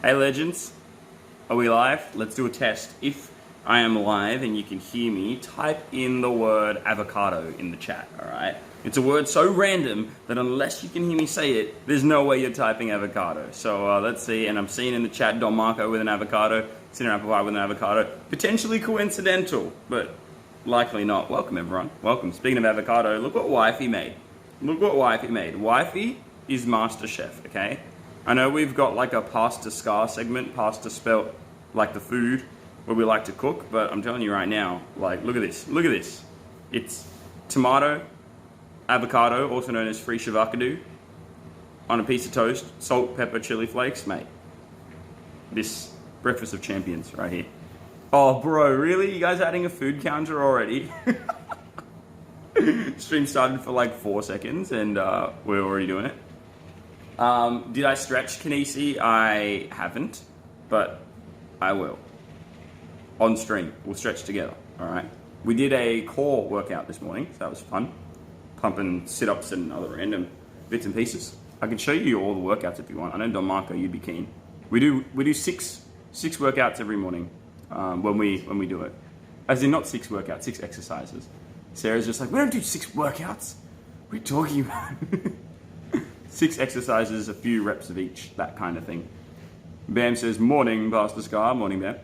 Hey legends, are we live? Let's do a test. If I am live and you can hear me, type in the word avocado in the chat, alright? It's a word so random that unless you can hear me say it, there's no way you're typing avocado. So let's see, and I'm seeing in the chat Don Marco with an avocado, Sinner Apple Pie with an avocado. Potentially coincidental, but likely not. Welcome everyone, welcome. Speaking of avocado, look what Wifey made. Look what Wifey made. Wifey is Master Chef, okay? I know we've got like a PastorSKAR segment, pasta spelt like the food, where we like to cook, but I'm telling you right now, like, look at this, look at this. It's tomato, avocado, also known as free shavakadu, on a piece of toast, salt, pepper, chili flakes, mate. This breakfast of champions right here. Oh bro, really? You guys adding a food counter already? Stream started for like 4 seconds and we're already doing it. Did I stretch, Kinesi? I haven't, but I will. On stream, we'll stretch together, all right? We did a core workout this morning, so that was fun. Pumping sit-ups and other random bits and pieces. I can show you all the workouts if you want. I know Don Marco, you'd be keen. We do six workouts every morning when we do it. As in not 6 workouts, 6 exercises. Sarah's just like, we don't do 6 workouts. What are you talking about? 6 exercises, a few reps of each, that kind of thing. Bam says, morning, PastorSKAR. Morning, Bam.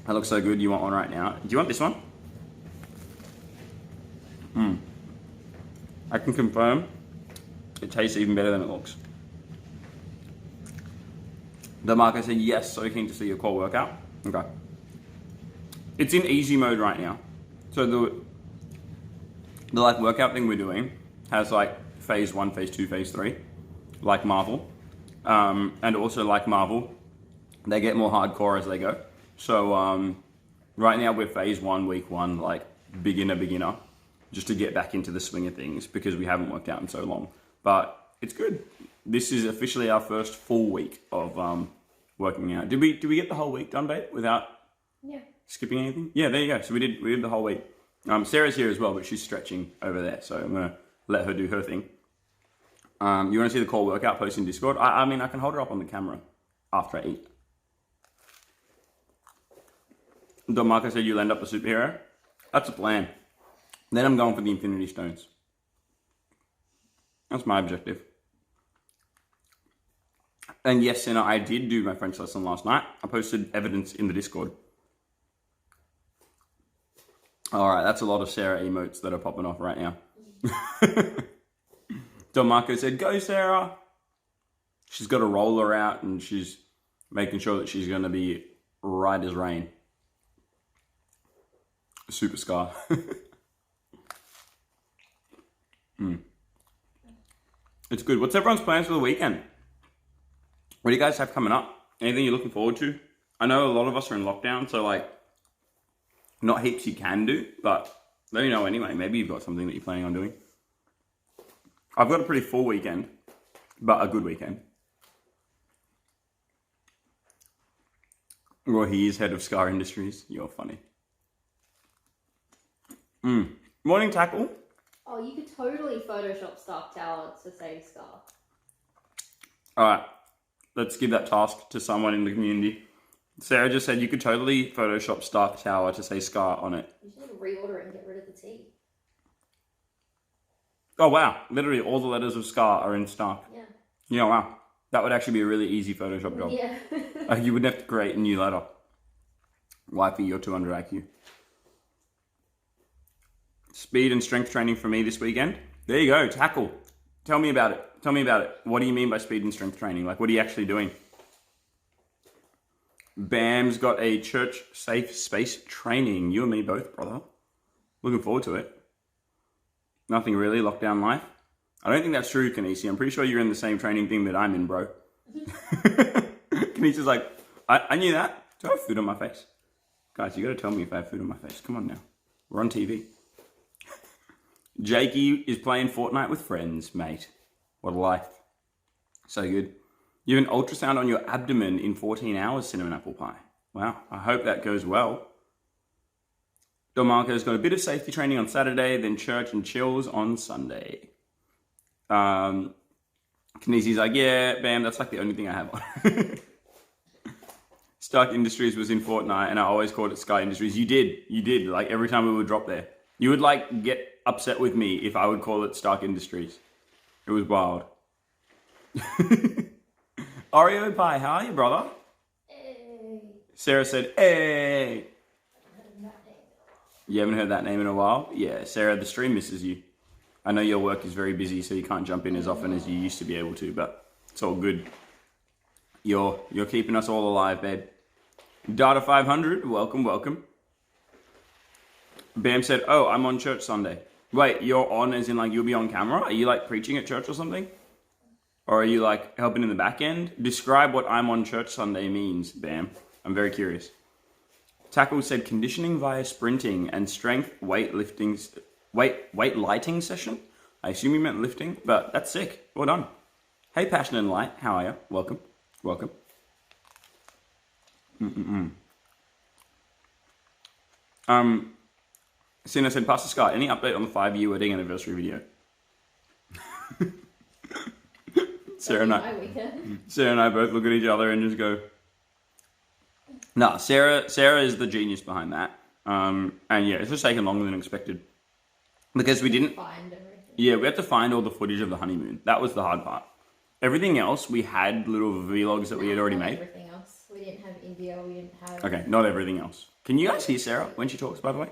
That looks so good. You want one right now? Do you want this one? I can confirm it tastes even better than it looks. The Marco said, yes, so keen to see your core workout. Okay. It's in easy mode right now. So the like workout thing we're doing has like phase 1, phase 2, phase 3. Like Marvel, and also like Marvel, they get more hardcore as they go. So right now we're phase 1, week 1, like beginner, just to get back into the swing of things because we haven't worked out in so long. But it's good. This is officially our first full week of working out. Did we get the whole week done, babe, without skipping anything? Yeah, there you go. So we did the whole week. Sarah's here as well, but she's stretching over there, so I'm gonna let her do her thing. You want to see the core workout post in Discord? I mean, I can hold it up on the camera after I eat. Don Marco said you'll end up a superhero. That's the plan. Then I'm going for the Infinity Stones. That's my objective. And yes, Senna, I did do my French lesson last night. I posted evidence in the Discord. Alright, that's a lot of Sarah emotes that are popping off right now. Don Marco said, go Sarah. She's got a roller out and she's making sure that she's going to be right as rain. Super SKAR. It's good. What's everyone's plans for the weekend? What do you guys have coming up? Anything you're looking forward to? I know a lot of us are in lockdown, so like, not heaps you can do, but let me know anyway. Maybe you've got something that you're planning on doing. I've got a pretty full weekend, but a good weekend. Well, he is head of SKAR Industries. You're funny. Morning, Tackle. Oh, you could totally Photoshop Stark Tower to say SKAR. Alright, let's give that task to someone in the community. Sarah just said you could totally Photoshop Stark Tower to say SKAR on it. You should reorder it and get rid of the T. Oh wow, literally all the letters of SKAR are in Stark. Yeah. Yeah, wow. That would actually be a really easy Photoshop job. Yeah. You wouldn't have to create a new letter. Wifey, you're 200 IQ. Speed and strength training for me this weekend. There you go, Tackle. Tell me about it. Tell me about it. What do you mean by speed and strength training? Like, what are you actually doing? Bam's got a church safe space training. You and me both, brother. Looking forward to it. Nothing really, lockdown life. I don't think that's true, Kinesi. I'm pretty sure you're in the same training thing that I'm in, bro. Kinesi's like, I knew that. Do I have food on my face? Guys, you gotta tell me if I have food on my face. Come on now. We're on TV. Jakey is playing Fortnite with friends, mate. What a life. So good. You have an ultrasound on your abdomen in 14 hours, Cinnamon Apple Pie. Wow, I hope that goes well. Don Marco's got a bit of safety training on Saturday, then church and chills on Sunday. Kinesi's like, yeah, bam, that's like the only thing I have on. Stark Industries was in Fortnite, and I always called it SKAR Industries. You did. Like every time we would drop there, you would like get upset with me if I would call it Stark Industries. It was wild. Oreo Pie, how are you, brother? Hey. Sarah said, "Hey." You haven't heard that name in a while? Yeah, Sarah, the stream misses you. I know your work is very busy, so you can't jump in as often as you used to be able to, but it's all good. You're keeping us all alive, babe. Data 500, welcome. Bam said, "Oh, I'm on church Sunday." Wait, you're on as in like you'll be on camera? Are you like preaching at church or something? Or are you like helping in the back end? Describe what I'm on church Sunday means, Bam. I'm very curious. Tackle said conditioning via sprinting and strength weight lighting session. I assume you meant lifting, but that's sick. Well done. Hey, Passion and Light, how are you? Welcome. Sina said, PastorSKAR, any update on the 5-year wedding anniversary video? Sarah and I both look at each other and just go, nah, Sarah is the genius behind that. And yeah, it's just taken longer than expected. Because we didn't find everything. Yeah, we had to find all the footage of the honeymoon. That was the hard part. Everything else, we had little vlogs that we had already made. Everything else. We didn't have India, we didn't have... Okay, not everything else. Can you guys hear Sarah when she talks, by the way?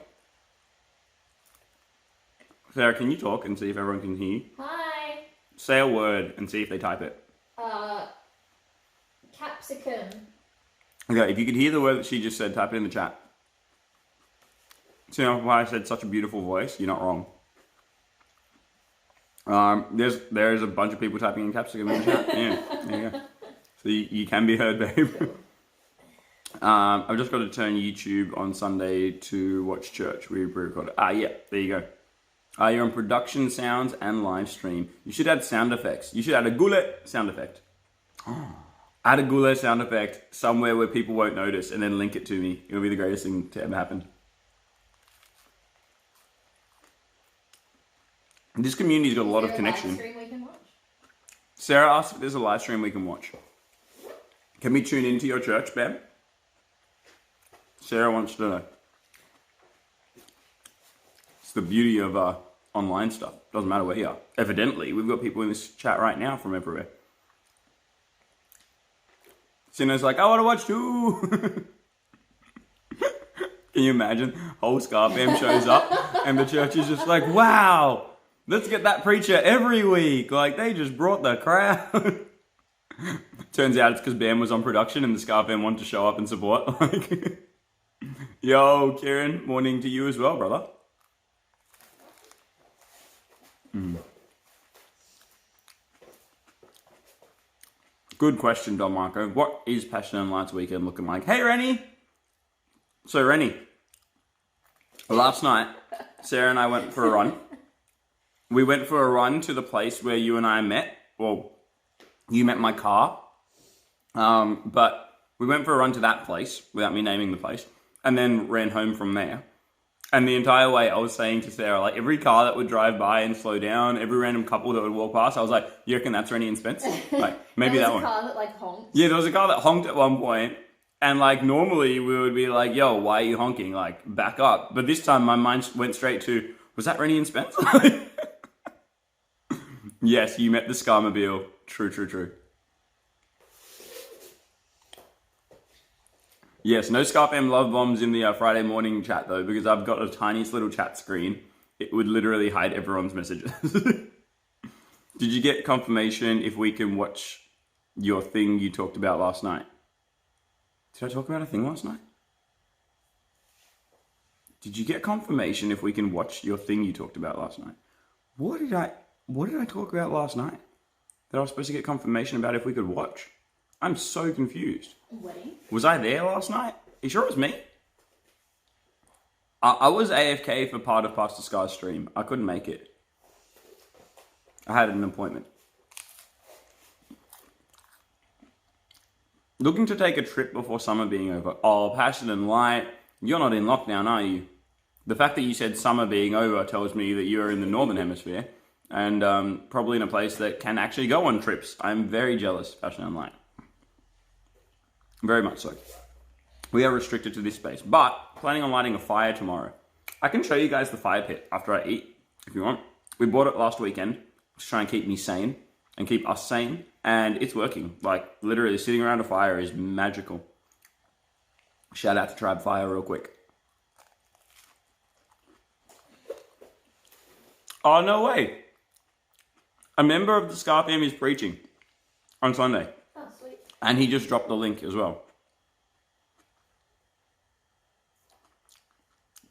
Sarah, can you talk and see if everyone can hear you? Hi. Say a word and see if they type it. Capsicum. Okay, if you could hear the word that she just said, type it in the chat. See why I said such a beautiful voice? You're not wrong. There's a bunch of people typing in capsicum in the chat. Yeah, there you go. So you can be heard, babe. I've just got to turn YouTube on Sunday to watch church. We recorded. Yeah, there you go. You're on production sounds and live stream. You should add sound effects. You should add a gule sound effect. Add a gule sound effect somewhere where people won't notice and then link it to me. It'll be the greatest thing to ever happen. This community's got a lot of connection. Is there a live stream we can watch? Sarah asked if there's a live stream we can watch. Can we tune into your church, Bam? Sarah wants to know. It's the beauty of online stuff. Doesn't matter where you are. Evidently, we've got people in this chat right now from everywhere. Sinner's like, I want to watch too. Can you imagine? Whole SKAR fam shows up and the church is just like, wow, let's get that preacher every week. Like, they just brought the crowd. Turns out it's because Bam was on production and the SKAR fam wanted to show up and support. Like, yo, Kieran, morning to you as well, brother. Good question, Don Marco. What is Passion and Lights weekend looking like? Hey, Rennie. So, Rennie, last night, Sarah and I went for a run. We went for a run to the place where you and I met. Well, you met my car. But we went for a run to that place, without me naming the place, and then ran home from there. And the entire way I was saying to Sarah, like, every car that would drive by and slow down, every random couple that would walk past, I was like, you reckon that's Rennie and Spence? Like, maybe that one. There was a car that, like, honked. Yeah, there was a car that honked at one point. And, like, normally we would be like, yo, why are you honking? Like, back up. But this time my mind went straight to, was that Rennie and Spence? Yes, you met the Scarmobile. True. Yes, no SKAR fam love bombs in the Friday morning chat though, because I've got a tiniest little chat screen. It would literally hide everyone's messages. Did you get confirmation if we can watch your thing you talked about last night? Did I talk about a thing last night? Did you get confirmation if we can watch your thing you talked about last night? What did I talk about last night that I was supposed to get confirmation about if we could watch? I'm so confused. Wedding? Was I there last night? You sure it was me? I was AFK for part of PastorSKAR's stream. I couldn't make it. I had an appointment. Looking to take a trip before summer being over. Oh, Passion and Light, you're not in lockdown, are you? The fact that you said summer being over tells me that you're in the Northern Hemisphere and probably in a place that can actually go on trips. I'm very jealous, Passion and Light. Very much so. we are restricted to this space. But planning on lighting a fire tomorrow. I can show you guys the fire pit after I eat, if you want. We bought it last weekend to try and keep me sane and keep us sane. And it's working. Like, literally, sitting around a fire is magical. Shout out to Tribe Fire real quick. Oh, no way. A member of the SKAR family is preaching on Sunday. Oh, sweet. And he just dropped the link as well.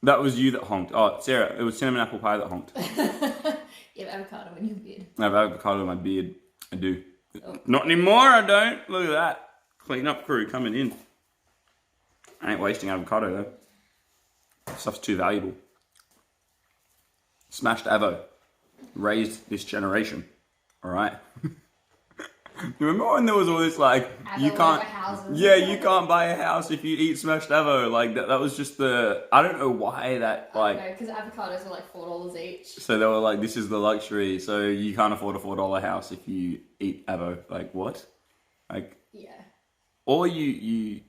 That was you that honked. Oh, Sarah, it was cinnamon apple pie that honked. You have avocado in your beard. I have avocado in my beard. I do. Oh. Not anymore, I don't. Look at that. Clean up crew coming in. I ain't wasting avocado though. Stuff's too valuable. Smashed Avo. Raised this generation. Alright? Remember when there was all this like, you can't, yeah, you can't buy a house if you eat smashed avo. Like that was just the, I don't know why that like. Because avocados were like $4 each. So they were like, this is the luxury. So you can't afford a $4 house if you eat avo. Like what? Like. Yeah. Or you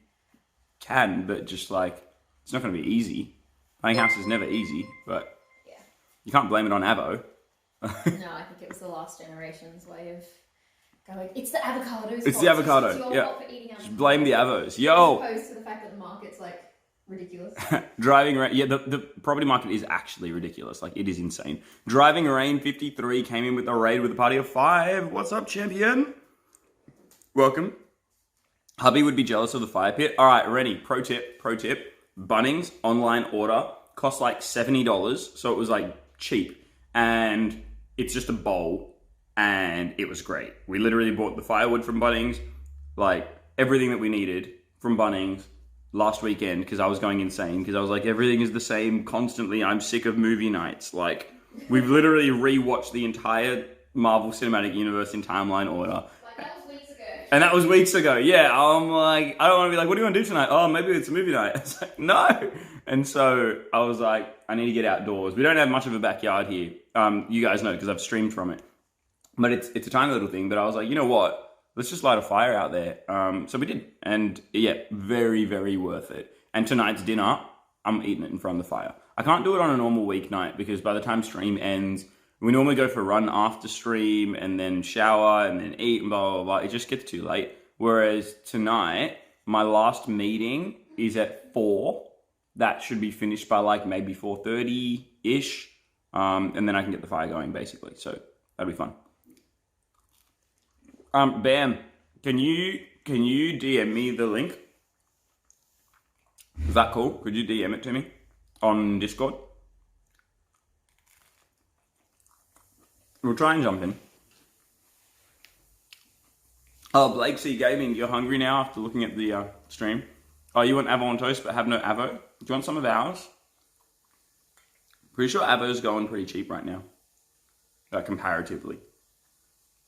can, but just like, it's not going to be easy. Buying a house is never easy, but yeah, you can't blame it on avo. No, I think it was the last generation's way of going, it's the avocados. It's the avocado, It's your yeah. fault for eating Just blame the avos. Yo! As opposed to the fact that the market's like ridiculous. Driving rain, yeah, the property market is actually ridiculous. Like, it is insane. Driving rain 53 came in with a raid with a party of 5. What's up, champion? Welcome. Hubby would be jealous of the fire pit. All right, ready. Pro tip. Bunnings online order cost like $70, so it was like cheap, and it's just a bowl, and it was great. We literally bought the firewood from Bunnings, like everything that we needed from Bunnings last weekend because I was going insane because I was like, everything is the same constantly. I'm sick of movie nights. Like, we've literally rewatched the entire Marvel Cinematic Universe in timeline order. That was weeks ago. And that was weeks ago. Yeah, I'm like, I don't want to be like, what do you want to do tonight? Oh, maybe it's a movie night. It's like, no. And so I was like, I need to get outdoors. We don't have much of a backyard here. You guys know because I've streamed from it. But it's a tiny little thing. But I was like, you know what? Let's just light a fire out there. So we did. And yeah, very, very worth it. And tonight's dinner, I'm eating it in front of the fire. I can't do it on a normal weeknight because by the time stream ends, we normally go for a run after stream and then shower and then eat and blah, blah, blah. It just gets too late. Whereas tonight, my last meeting is at 4. That should be finished by like maybe 4:30-ish. And then I can get the fire going basically. So that'll be fun. Bam, can you DM me the link? Is that cool? Could you DM it to me on Discord? We'll try and jump in. Oh, Blake C Gaming, you're hungry now after looking at the stream. Oh, you want Avo on toast but have no Avo? Do you want some of ours? Pretty sure Avo's going pretty cheap right now. Comparatively.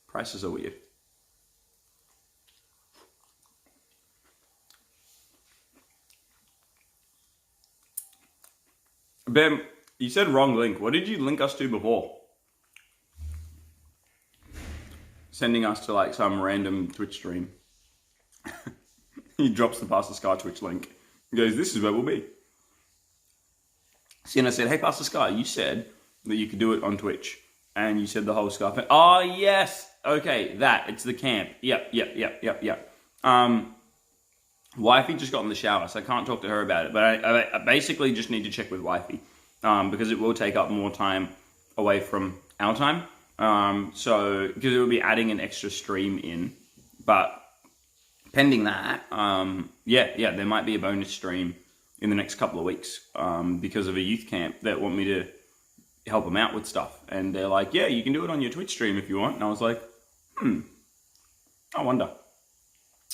Prices are weird. Ben, you said wrong link. What did you link us to before? Sending us to like some random Twitch stream. He drops the PastorSKAR Twitch link. He goes, this is where we'll be. Sienna said, hey PastorSKAR, you said that you could do it on Twitch. And you said the whole SKAR thing. Oh, yes. Okay, that. It's the camp. Yep. Wifey just got in the shower, so I can't talk to her about it. But I basically just need to check with Wifey. Because it will take up more time away from our time. So, because it will be adding an extra stream in. But pending that, there might be a bonus stream in the next couple of weeks. Because of a youth camp that want me to help them out with stuff. And they're like, yeah, you can do it on your Twitch stream if you want. And I was like, I wonder.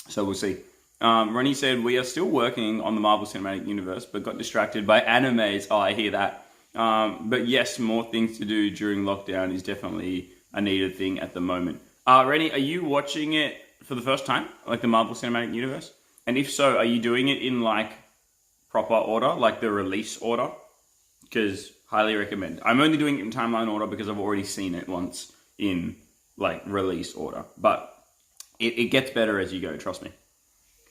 So we'll see. Ronnie said, we are still working on the Marvel Cinematic Universe, but got distracted by animes. Oh, I hear that. But yes, more things to do during lockdown is definitely a needed thing at the moment. Rennie, are you watching it for the first time? Like the Marvel Cinematic Universe? And if so, are you doing it in like proper order, like the release order? Because highly recommend. I'm only doing it in timeline order because I've already seen it once in like release order. But it gets better as you go, trust me.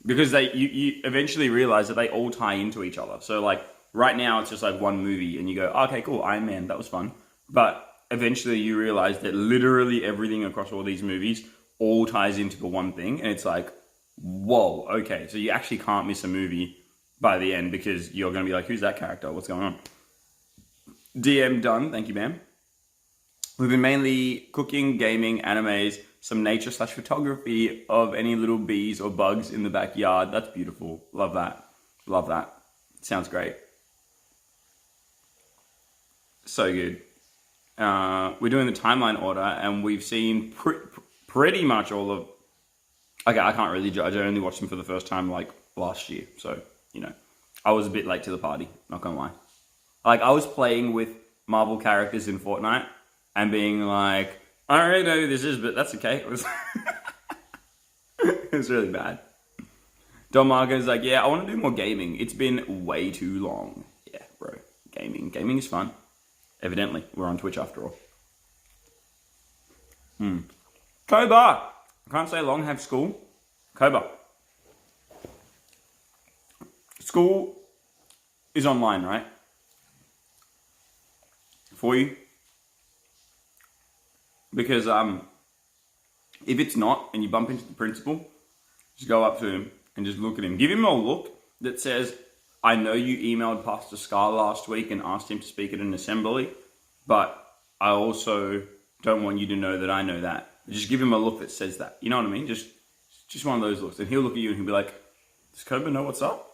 Because you eventually realize that they all tie into each other. So like right now it's just like one movie and you go, okay, cool, Iron Man, that was fun. But eventually you realize that literally everything across all these movies all ties into the one thing. And it's like, whoa, okay. So you actually can't miss a movie by the end because you're going to be like, who's that character? What's going on? DM done. Thank you, ma'am. We've been mainly cooking, gaming, animes, some nature/photography of any little bees or bugs in the backyard. That's beautiful. Love that. Love that. Sounds great. So good. We're doing the timeline order and we've seen pretty much all of... Okay, I can't really judge. I only watched them for the first time like last year. So, you know, I was a bit late to the party. Not gonna lie. Like, I was playing with Marvel characters in Fortnite and being like, I don't really know who this is, but that's okay. It was, it was really bad. Don Marco's like, yeah, I want to do more gaming. It's been way too long. Yeah, bro. Gaming. Gaming is fun. Evidently. We're on Twitch after all. Koba! I can't say long, have school. Koba. School is online, right? For you. Because if it's not and you bump into the principal, just go up to him and just look at him. Give him a look that says, I know you emailed PastorSKAR last week and asked him to speak at an assembly, but I also don't want you to know that I know that. Just give him a look that says that. You know what I mean? Just one of those looks. And he'll look at you and he'll be like, does Koba know what's up?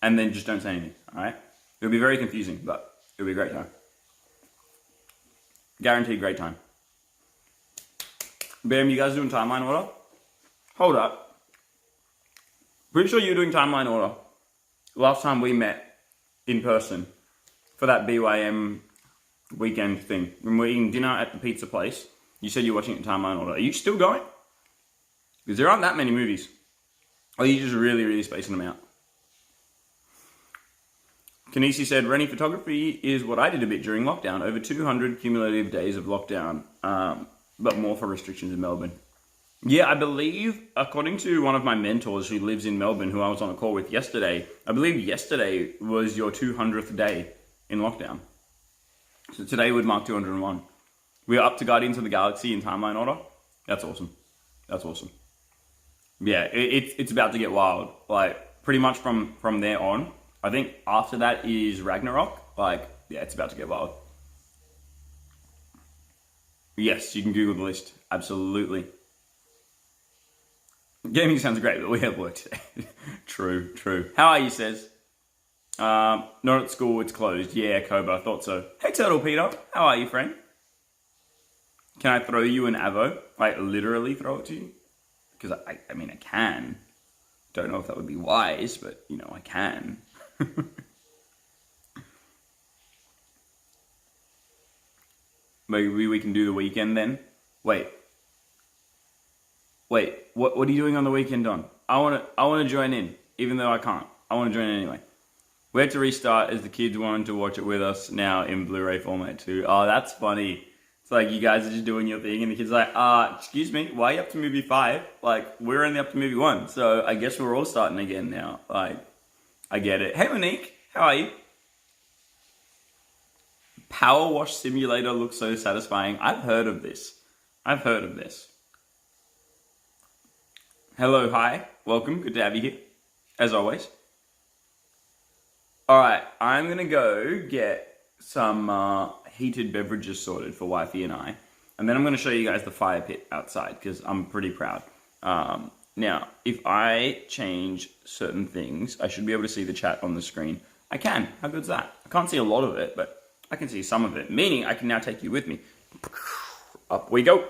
And then just don't say anything, all right? It'll be very confusing, but it'll be a great time. Guaranteed great time. Bam, you guys doing timeline order? Hold up. Pretty sure you're doing timeline order. Last time we met in person for that BYM weekend thing. When we're eating dinner at the pizza place, you said you're watching it in timeline order. Are you still going? Because there aren't that many movies. Or are you just really, really spacing them out? Kanisi said, Rennie, photography is what I did a bit during lockdown. Over 200 cumulative days of lockdown, but more for restrictions in Melbourne. Yeah, I believe, according to one of my mentors who lives in Melbourne, who I was on a call with yesterday, I believe yesterday was your 200th day in lockdown. So today would mark 201. We're up to Guardians of the Galaxy in timeline order. That's awesome. That's awesome. Yeah, it's about to get wild. Like, pretty much from there on. I think after that is Ragnarok. Like, yeah, it's about to get wild. Yes, you can Google the list. Absolutely. Gaming sounds great, but we have work today. True. How are you, Says? Not at school, it's closed. Yeah, Koba, I thought so. Hey, Turtle Peter. How are you, friend? Can I throw you an Avo? Like, literally throw it to you? Because, I mean, I can. Don't know if that would be wise, but, you know, I can. Maybe we can do the weekend then. Wait, what are you doing on the weekend, Don? I wanna join in, even though I can't. I wanna join in anyway. We had to restart as the kids wanted to watch it with us now in Blu-ray format too. Oh, that's funny. It's like you guys are just doing your thing and the kids are like, excuse me, why are you up to movie 5? Like, we're only up to movie 1, so I guess we're all starting again now. Like, I get it. Hey, Monique, how are you? Power Wash Simulator looks so satisfying. I've heard of this. Hello, hi, welcome. Good to have you here, as always. All right, I'm gonna go get some heated beverages sorted for Wifey and I, and then I'm gonna show you guys the fire pit outside because I'm pretty proud. Now, if I change certain things, I should be able to see the chat on the screen. I can. How good's that? I can't see a lot of it, but I can see some of it, meaning I can now take you with me. Up we go.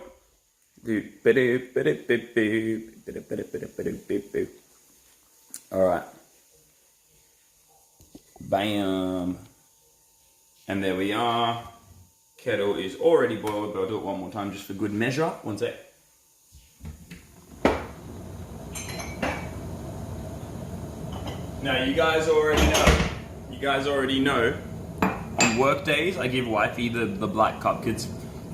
All right. Bam. And there we are. Kettle is already boiled, but I'll do it one more time just for good measure. One sec. Now, you guys already know. On work days, I give Wifey the black cup. It's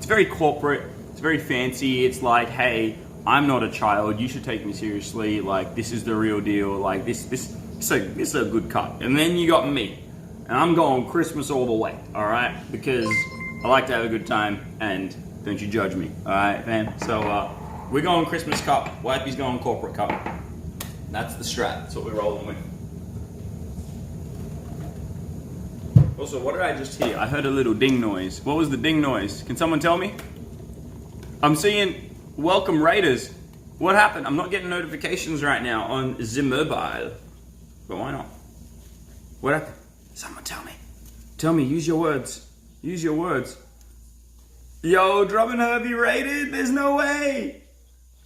very corporate. It's very fancy. It's like, hey, I'm not a child. You should take me seriously. Like, this is the real deal. Like, this is a good cut. And then you got me, and I'm going Christmas all the way. All right, because I like to have a good time, and don't you judge me. All right, fam. So we're going Christmas cup. Wifey's going corporate cup. That's the strat. That's what we're rolling with. Also, what did I just hear? I heard a little ding noise. What was the ding noise? Can someone tell me? I'm seeing welcome Raiders. What happened? I'm not getting notifications right now on the mobile. But why not? What happened? Someone tell me. Tell me, use your words. Use your words. Yo, Drum and Herbie raided? There's no way.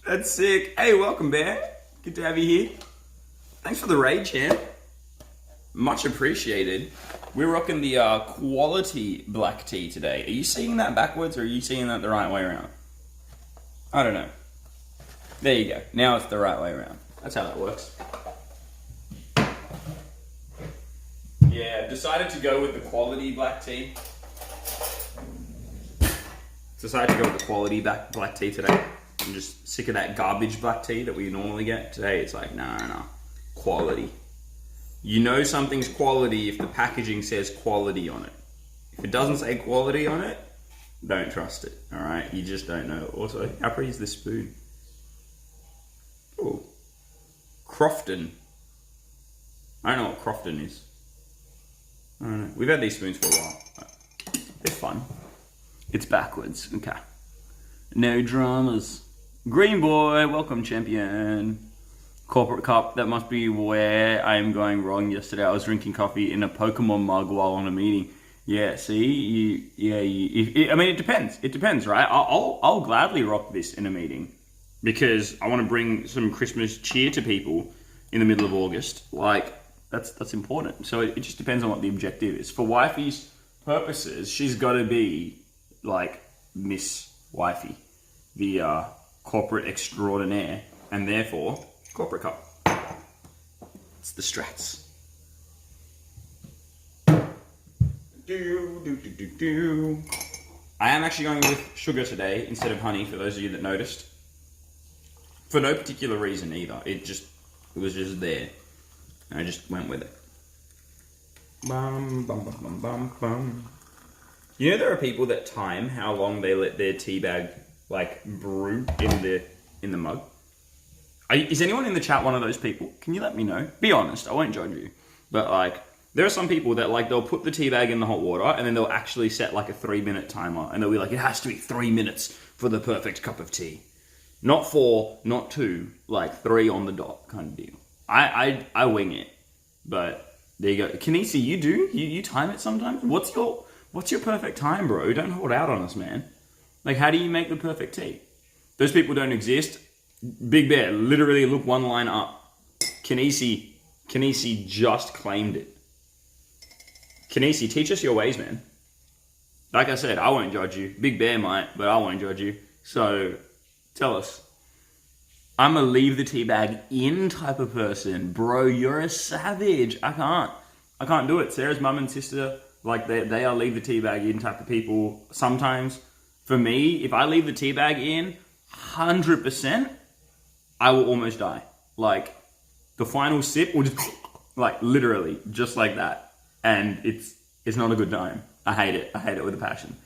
That's sick. Hey, welcome, Bear. Good to have you here. Thanks for the raid, champ. Much appreciated. We're rocking the quality black tea today. Are you seeing that backwards or are you seeing that the right way around? I don't know. There you go. Now it's the right way around. That's how that works. Yeah, decided to go with the quality black tea. Decided to go with the quality black tea today. I'm just sick of that garbage black tea that we normally get. Today it's like, nah. Quality. You know something's quality if the packaging says quality on it. If it doesn't say quality on it, don't trust it, all right? You just don't know. Also, how pretty is this spoon? Oh, Crofton. I don't know what Crofton is. I don't know. We've had these spoons for a while. They're fun. It's backwards. Okay. No dramas. Green boy, welcome, champion. Corporate cup, that must be where I am going wrong. Yesterday I was drinking coffee in a Pokemon mug while on a meeting. Yeah, see? I mean, it depends. It depends, right? I'll gladly rock this in a meeting because I want to bring some Christmas cheer to people in the middle of August. Like, that's important. So it just depends on what the objective is. For wifey's purposes, she's got to be like Miss Wifey, the corporate extraordinaire, and therefore corporate cup. It's the strats. I am actually going with sugar today instead of honey, for those of you that noticed. For no particular reason either. It was just there. And I just went with it. Bum, bum, bum, bum, bum, bum. You know there are people that time how long they let their tea bag like brew in the mug? Is anyone in the chat one of those people? Can you let me know? Be honest, I won't judge you. But like, there are some people that like, they'll put the tea bag in the hot water and then they'll actually set like a 3-minute timer. And they'll be like, it has to be 3 minutes for the perfect cup of tea. Not 4, not 2, like 3 on the dot kind of deal. I wing it. But there you go. Kinesi, you do? You time it sometimes? What's your perfect time, bro? Don't hold out on us, man. Like, how do you make the perfect tea? Those people don't exist. Big Bear, literally look one line up. Kinesi just claimed it. Kinesi, teach us your ways, man. Like I said, I won't judge you. Big Bear might, but I won't judge you. So, tell us. I'm a leave the tea bag in type of person. Bro, you're a savage. I can't do it. Sarah's mum and sister, like they are leave the tea bag in type of people. Sometimes, for me, if I leave the tea bag in, 100%, I will almost die. Like, the final sip will just, like, literally, just like that. And it's not a good time. I hate it. I hate it with a passion.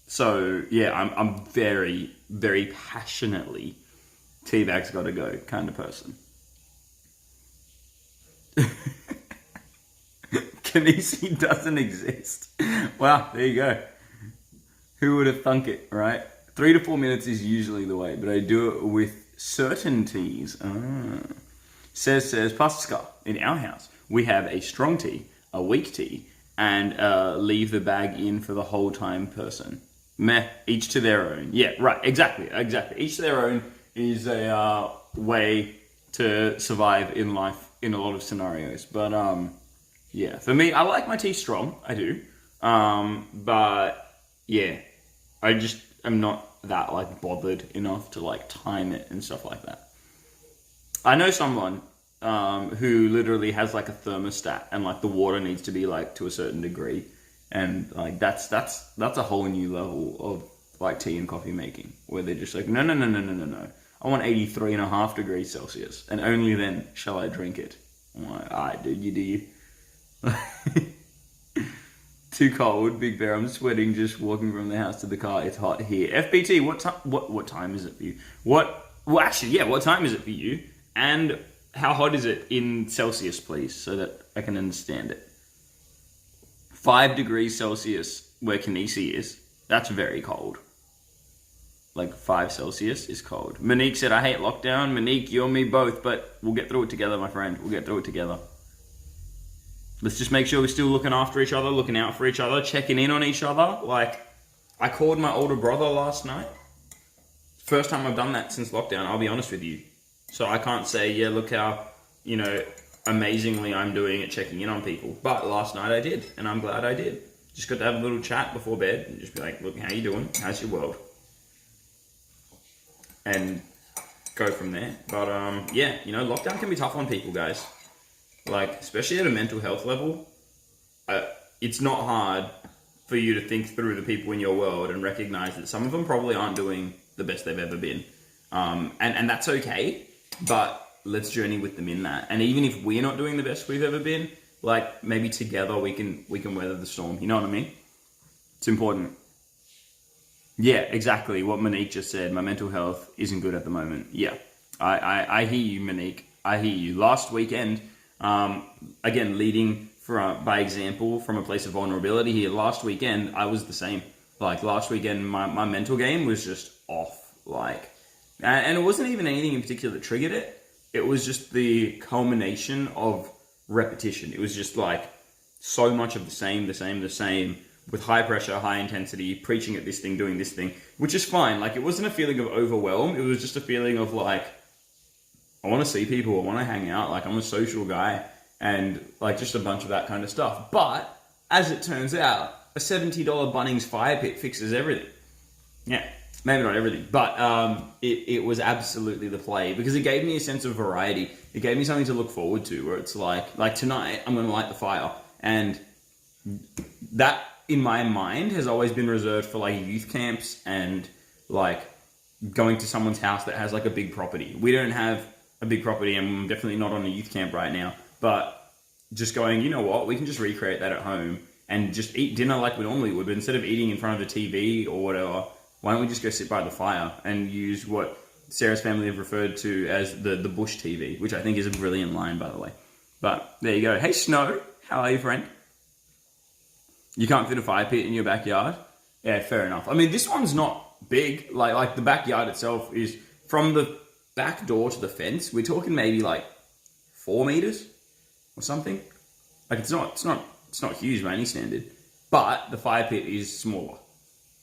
So, yeah, I'm very, very passionately teabag's gotta go kind of person. Kinesi doesn't exist. Wow, there you go. Who would have thunk it, right? 3 to 4 minutes is usually the way, but I do it with certain teas. Says PastorSKAR, in our house, we have a strong tea, a weak tea, and leave the bag in for the whole time person. Meh, each to their own. Yeah, right, exactly. Each to their own is a way to survive in life in a lot of scenarios. But yeah, for me, I like my tea strong, I do. But yeah, I just am not that like bothered enough to like time it and stuff like that. I know someone who literally has like a thermostat and like the water needs to be like to a certain degree, and like that's a whole new level of like tea and coffee making, where they're just like no. I want 83.5 degrees Celsius, and only then shall I drink it. I'm like, alright, dude, you do you. Too cold, Big Bear. I'm sweating just walking from the house to the car. It's hot here. FBT, what time is it for you? Well, actually, yeah, what time is it for you? And how hot is it in Celsius, please, so that I can understand it? 5 degrees Celsius where Kinesi is. That's very cold. Like 5 Celsius is cold. Monique said, I hate lockdown. Monique, you and me both, but we'll get through it together, my friend. We'll get through it together. Let's just make sure we're still looking after each other, looking out for each other, checking in on each other. Like, I called my older brother last night. First time I've done that since lockdown, I'll be honest with you. So I can't say, yeah, look how, amazingly I'm doing at checking in on people. But last night I did, and I'm glad I did. Just got to have a little chat before bed and just be like, look, how you doing? How's your world? And go from there. But lockdown can be tough on people, guys. Like, especially at a mental health level, it's not hard for you to think through the people in your world and recognize that some of them probably aren't doing the best they've ever been. And that's okay, but let's journey with them in that. And even if we're not doing the best we've ever been, like, maybe together we can weather the storm. You know what I mean? It's important. Yeah, exactly what Monique just said. My mental health isn't good at the moment. Yeah, I hear you, Monique. I hear you. Last weekend, again, leading by example from a place of vulnerability here, last weekend, I was the same. Like, last weekend, my mental game was just off. Like, and it wasn't even anything in particular that triggered it. It was just the culmination of repetition. It was just like so much of the same, with high pressure, high intensity, preaching at this thing, doing this thing, which is fine. Like, it wasn't a feeling of overwhelm. It was just a feeling of like, I want to see people, I want to hang out, like, I'm a social guy, and like just a bunch of that kind of stuff. But as it turns out, a $70 Bunnings fire pit fixes everything. Yeah, maybe not everything, but it was absolutely the play, because it gave me a sense of variety. It gave me something to look forward to, where it's like tonight I'm going to light the fire, and that in my mind has always been reserved for like youth camps and like going to someone's house that has like a big property. We don't have a big property, and I'm definitely not on a youth camp right now, but just going, you know what, we can just recreate that at home and just eat dinner like we normally would, but instead of eating in front of the TV or whatever, why don't we just go sit by the fire and use what Sarah's family have referred to as the bush TV, which I think is a brilliant line, by the way. But there you go. Hey, Snow, how are you, friend? You can't fit a fire pit in your backyard? Yeah, fair enough. I mean, this one's not big. Like the backyard itself is from the back door to the fence. We're talking maybe like 4 meters or something. Like, it's not huge by any standard. But the fire pit is smaller.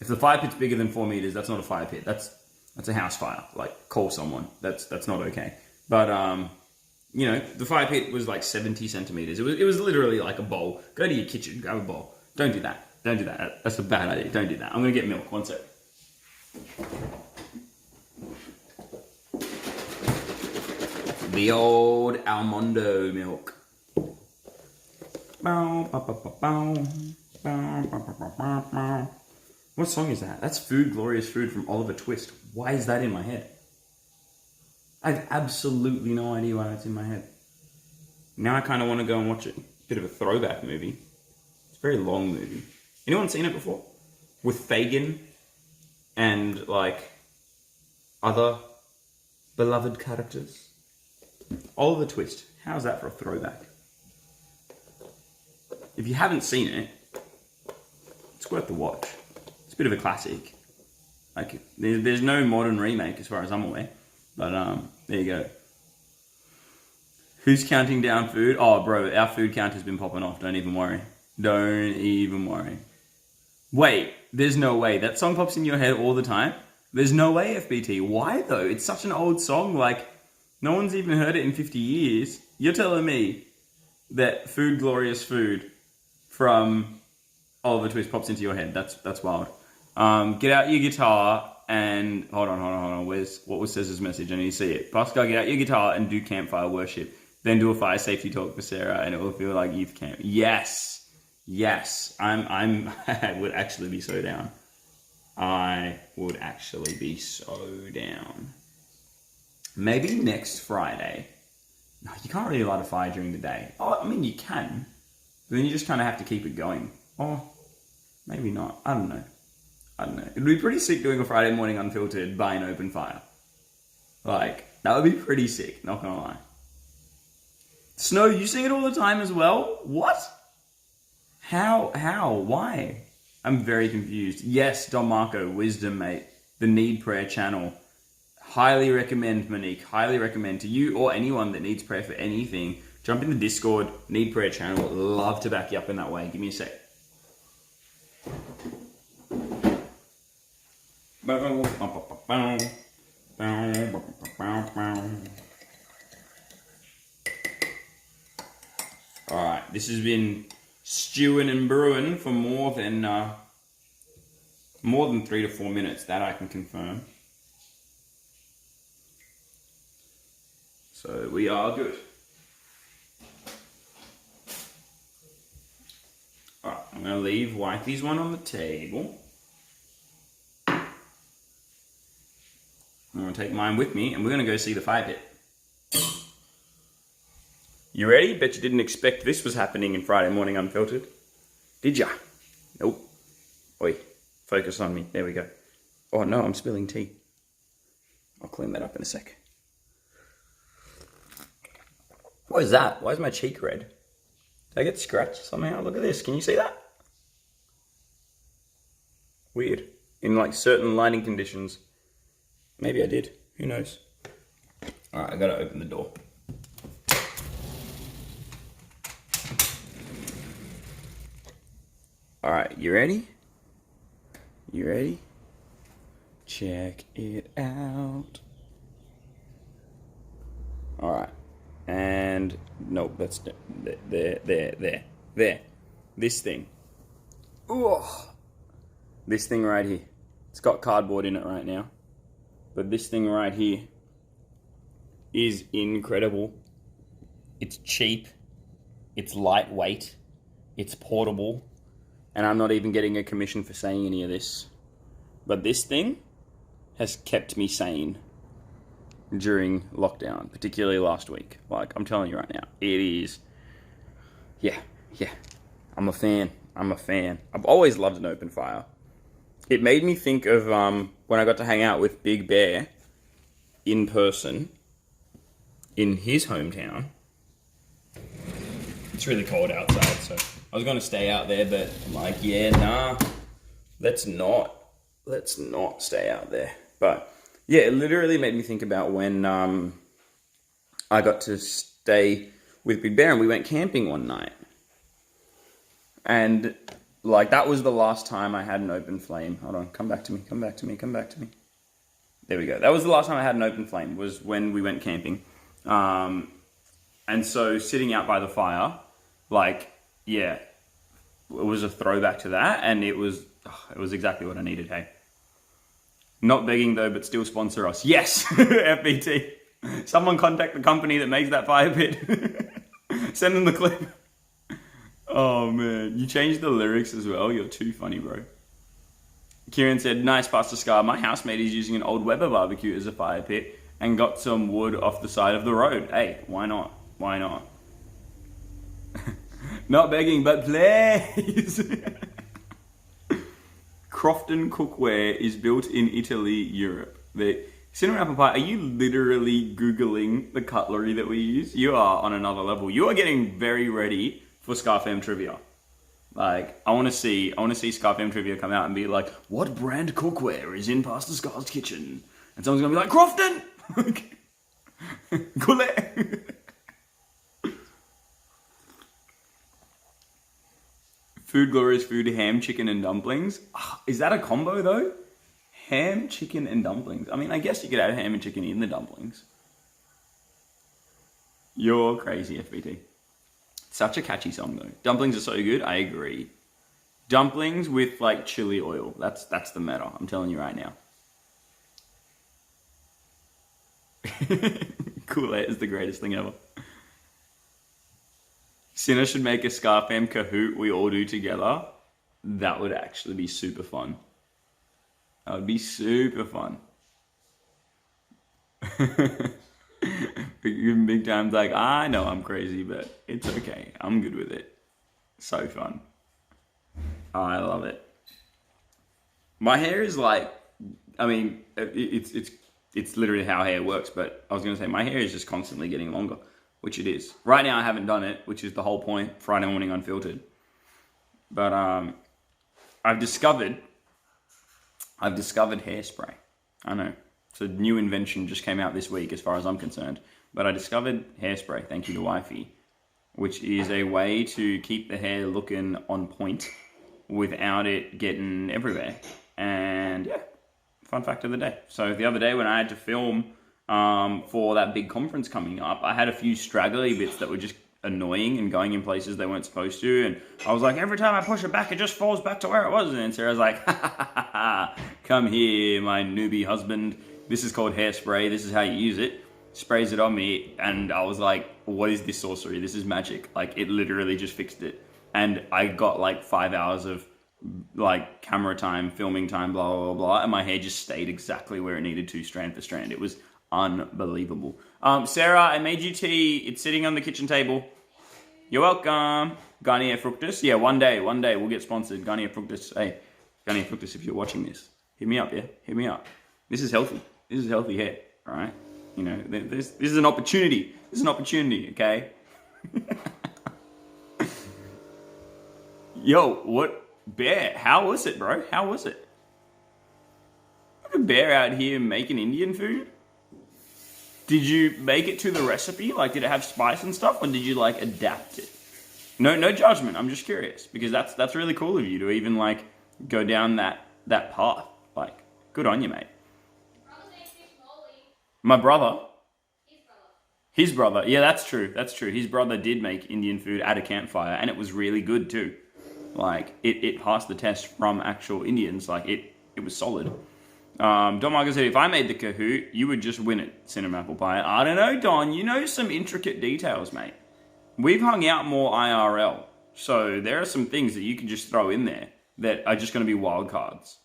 If the fire pit's bigger than 4 meters, that's not a fire pit. That's a house fire. Like, call someone. That's not okay. But the fire pit was like 70 centimeters. It was literally like a bowl. Go to your kitchen, grab a bowl. Don't do that. Don't do that. That's a bad idea. Don't do that. I'm gonna get milk. One sec. The old Almondo milk. What song is that? That's Food, Glorious Food from Oliver Twist. Why is that in my head? I have absolutely no idea why that's in my head. Now I kind of want to go and watch it. Bit of a throwback movie. It's a very long movie. Anyone seen it before? With Fagin and like other beloved characters? Oliver Twist. How's that for a throwback? If you haven't seen it, it's worth the watch. It's a bit of a classic. Like, there's no modern remake as far as I'm aware. But there you go. Who's counting down food? Oh, bro, our food count has been popping off. Don't even worry. Don't even worry. Wait, there's no way. That song pops in your head all the time? There's no way, FBT. Why, though? It's such an old song. Like, no one's even heard it in 50 years. You're telling me that Food, Glorious Food from Oliver Twist pops into your head. That's wild. Get out your guitar and... Hold on. What was Cesar's message? I need to see it. PastorSKAR, get out your guitar and do campfire worship. Then do a fire safety talk for Sarah and it will feel like youth camp. Yes. I would actually be so down. I would actually be so down. maybe next Friday. No, you can't really light a fire during the day. Oh, I mean, you can. But then you just kind of have to keep it going. Or maybe not. I don't know. It'd be pretty sick doing a Friday morning unfiltered by an open fire. Like, that would be pretty sick, not gonna lie. Snow, you sing it all the time as well? What? How? Why? I'm very confused. Yes, Don Marco, wisdom, mate. The Need Prayer channel. Highly recommend, Monique. Highly recommend to you or anyone that needs prayer for anything. Jump in the Discord, Need Prayer channel. Love to back you up in that way. Give me a sec. Alright, this has been stewing and brewing for more than 3 to 4 minutes, that I can confirm. So we are good. Alright, I'm going to leave Wifey's one on the table. I'm going to take mine with me and we're going to go see the fire pit. You ready? Bet you didn't expect this was happening in Friday Morning Unfiltered. Did ya? Nope. Oi, focus on me. There we go. Oh no, I'm spilling tea. I'll clean that up in a sec. What is that? Why is my cheek red? Did I get scratched somehow? Look at this. Can you see that? Weird. In like certain lighting conditions. Maybe I did. Who knows? Alright, I gotta open the door. Alright, you ready? You ready? Check it out. Alright. And nope, that's there. This thing. Ooh. This thing right here. It's got cardboard in it right now. But this thing right here is incredible. It's cheap. It's lightweight. It's portable. And I'm not even getting a commission for saying any of this. But this thing has kept me sane during lockdown, particularly last week. Like, I'm telling you right now, it is, yeah. I'm a fan. I've always loved an open fire. It made me think of when I got to hang out with Big Bear in person in his hometown. It's really cold outside, so I was going to stay out there, but I'm like, yeah, nah, let's not stay out there. But yeah, it literally made me think about when I got to stay with Big Bear and we went camping one night. And like, that was the last time I had an open flame. Hold on, come back to me. There we go. That was the last time I had an open flame, was when we went camping. And so sitting out by the fire, like, yeah, it was a throwback to that, and it was exactly what I needed, hey. Not begging though, but still sponsor us. Yes, FBT. Someone contact the company that makes that fire pit. Send them the clip. Oh man, you changed the lyrics as well. You're too funny, bro. Kieran said, nice, PastorSKAR. My housemate is using an old Weber barbecue as a fire pit and got some wood off the side of the road. Hey, why not? Why not? Not begging, but please. Crofton Cookware is built in Italy, Europe. Cinema Apple Pie, are you literally Googling the cutlery that we use? You are on another level. You are getting very ready for SKAR Trivia. Like, I want to see SKAR Trivia come out and be like, what brand cookware is in PastorSKAR's kitchen? And someone's going to be like, Crofton! Goulet! Food Glorious Food, ham, chicken, and dumplings. Is that a combo though? Ham, chicken, and dumplings. I mean, I guess you could add ham and chicken in the dumplings. You're crazy, FBT. Such a catchy song though. Dumplings are so good, I agree. Dumplings with like chili oil. That's the meta, I'm telling you right now. Kool-Aid is the greatest thing ever. Sinner should make a SKAR fam Kahoot we all do together. That would actually be super fun. That would be super fun. Big Time's like, I know I'm crazy, but it's okay. I'm good with it. So fun. I love it. My hair is like, I mean, it's literally how hair works, but I was going to say my hair is just constantly getting longer, which it is. Right now I haven't done it, which is the whole point, Friday morning unfiltered. But I've discovered hairspray. I know. It's a new invention, just came out this week as far as I'm concerned. But I discovered hairspray, thank you to wifey, which is a way to keep the hair looking on point without it getting everywhere. And yeah, fun fact of the day. So the other day when I had to film for that big conference coming up, I had a few straggly bits that were just annoying and going in places they weren't supposed to. And I was like, every time I push it back, it just falls back to where it was. And Sarah's like, ha ha ha ha, come here, my newbie husband. This is called hairspray. This is how you use it. Sprays it on me. And I was like, what is this sorcery? This is magic. Like, it literally just fixed it. And I got like 5 hours of like camera time, filming time, blah, blah, blah. And my hair just stayed exactly where it needed to, strand for strand. It was unbelievable. Sarah, I made you tea. It's sitting on the kitchen table. You're welcome. Garnier Fructus. Yeah, one day we'll get sponsored. Garnier Fructus. Hey, Garnier Fructus, if you're watching this, hit me up, yeah? Hit me up. This is healthy. This is healthy hair, all right? You know, this is an opportunity. This is an opportunity, okay? Yo, what? Bear, how was it, bro? How was it? Like a bear out here making Indian food? Did you make it to the recipe? Like, did it have spice and stuff, or did you like adapt it? No judgment. I'm just curious because that's really cool of you to even like go down that path. Like, good on you, mate. My brother. His brother. Yeah, that's true. That's true. His brother did make Indian food at a campfire, and it was really good too. Like, it passed the test from actual Indians. Like, it was solid. Don Marco said, if I made the Kahoot, you would just win it, Cinnamon Apple Pie. I don't know, Don. You know some intricate details, mate. We've hung out more IRL. So there are some things that you can just throw in there that are just going to be wild cards.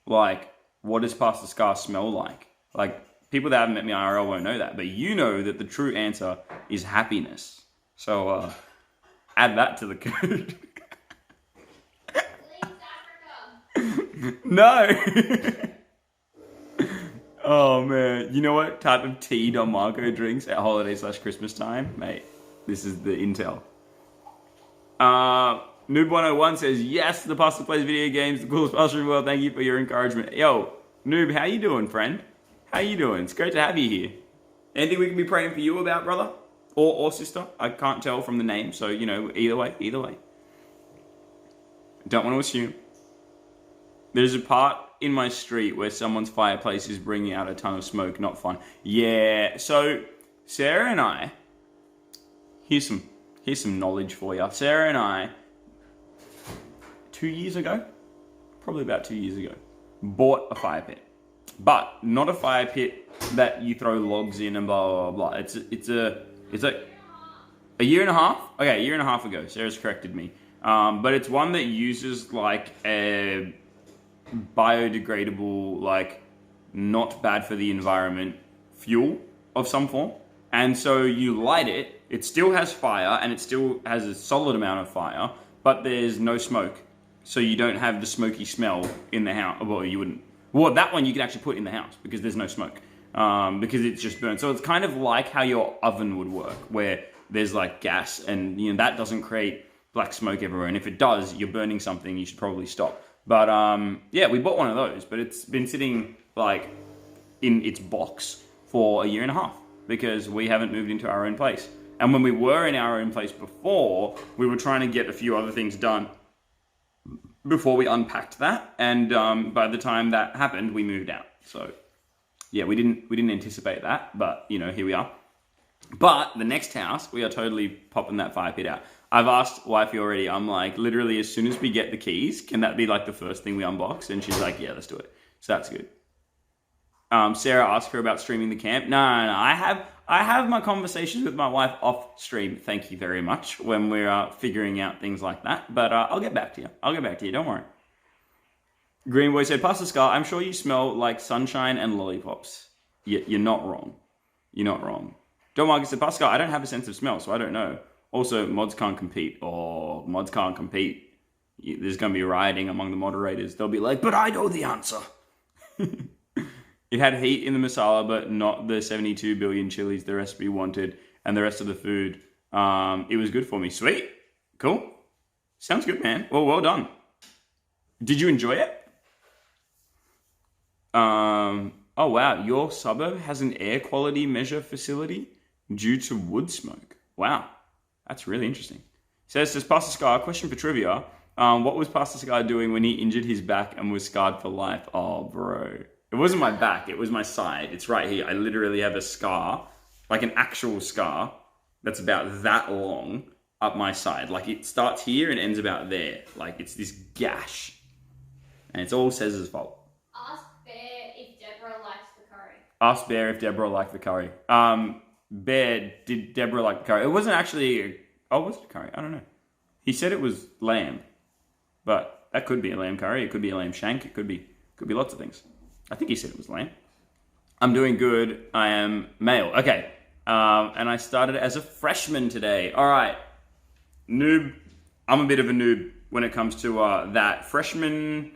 Like, what does PastorSKAR smell like? Like, people that haven't met me IRL won't know that. But you know that the true answer is happiness. So, add that to the Kahoot. No. Oh man, you know what type of tea Don Marco drinks at holiday/Christmas time? Mate, this is the intel. Noob101 says, yes, the pastor plays video games, the coolest pastor in the world. Thank you for your encouragement. Yo, Noob, how you doing, friend? How you doing? It's great to have you here. Anything we can be praying for you about, brother? Or sister? I can't tell from the name, so, you know, either way. Don't want to assume. There's a part in my street where someone's fireplace is bringing out a ton of smoke. Not fun. Yeah, so Sarah and I, here's some knowledge for you. Sarah and I, 2 years ago, probably about 2 years ago, bought a fire pit. But not a fire pit that you throw logs in and blah, blah, blah. It's a year and a half? Okay, a year and a half ago. Sarah's corrected me. But it's one that uses like a biodegradable, like not bad for the environment fuel of some form. And so you light it, it still has fire and it still has a solid amount of fire, but there's no smoke. So you don't have the smoky smell in the house. Well, you wouldn't. Well, that one you can actually put in the house because there's no smoke. Because it's just burnt. So it's kind of like how your oven would work, where there's like gas and you know that doesn't create black smoke everywhere. And if it does, you're burning something, you should probably stop. But yeah, we bought one of those, but it's been sitting like in its box for a year and a half because we haven't moved into our own place. And when we were in our own place before, we were trying to get a few other things done before we unpacked that. And by the time that happened, we moved out. So yeah, we didn't anticipate that, but you know, here we are. But the next house, we are totally popping that fire pit out. I've asked wifey already, I'm like, literally as soon as we get the keys, can that be like the first thing we unbox? And she's like, yeah, let's do it. So that's good. Sarah asked her about streaming the camp. No. I have my conversations with my wife off stream. Thank you very much when we're figuring out things like that. But I'll get back to you. Don't worry. Green Boy said, PastorSKAR, I'm sure you smell like sunshine and lollipops. You're not wrong. John Marcus said, PastorSKAR, I don't have a sense of smell, so I don't know. Also, mods can't compete. Or mods can't compete. There's going to be rioting among the moderators. They'll be like, but I know the answer. It had heat in the masala, but not the 72 billion chilies the recipe wanted, and the rest of the food. It was good for me. Sweet. Cool. Sounds good, man. Well done. Did you enjoy it? Oh, wow. Your suburb has an air quality measure facility due to wood smoke. Wow. That's really interesting. Says PastorSKAR, question for trivia. What was PastorSKAR doing when he injured his back and was scarred for life? Oh, bro. It wasn't my back. It was my side. It's right here. I literally have a scar, like an actual scar, that's about that long up my side. Like it starts here and ends about there. Like it's this gash. And it's all Cesar's fault. Ask Bear if Deborah likes the curry. Ask Bear if Deborah liked the curry. Bear, did Deborah like the curry? It wasn't actually... was it a curry? I don't know. He said it was lamb. But that could be a lamb curry. It could be a lamb shank. It could be lots of things. I think he said it was lamb. I'm doing good. I am male. Okay. And I started as a freshman today. All right. Noob. I'm a bit of a noob when it comes to that. Freshman...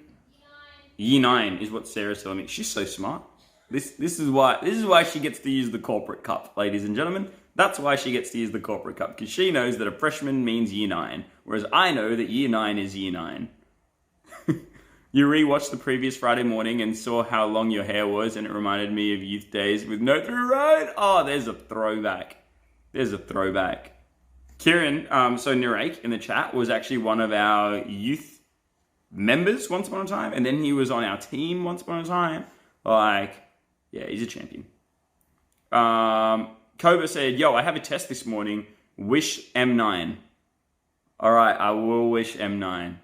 Year 9 is what Sarah's telling me. She's so smart. This is why she gets to use the corporate cup, ladies and gentlemen. That's why she gets to use the corporate cup, because she knows that a freshman means year 9, whereas I know that year 9 is year 9. You rewatched the previous Friday morning and saw how long your hair was, and it reminded me of youth days with no through ride. Oh, there's a throwback. Kieran, so Nirek in the chat was actually one of our youth members once upon a time, and then he was on our team once upon a time. Like, yeah, he's a champion. Koba said, yo, I have a test this morning. Wish M9. All right, I will wish M9. I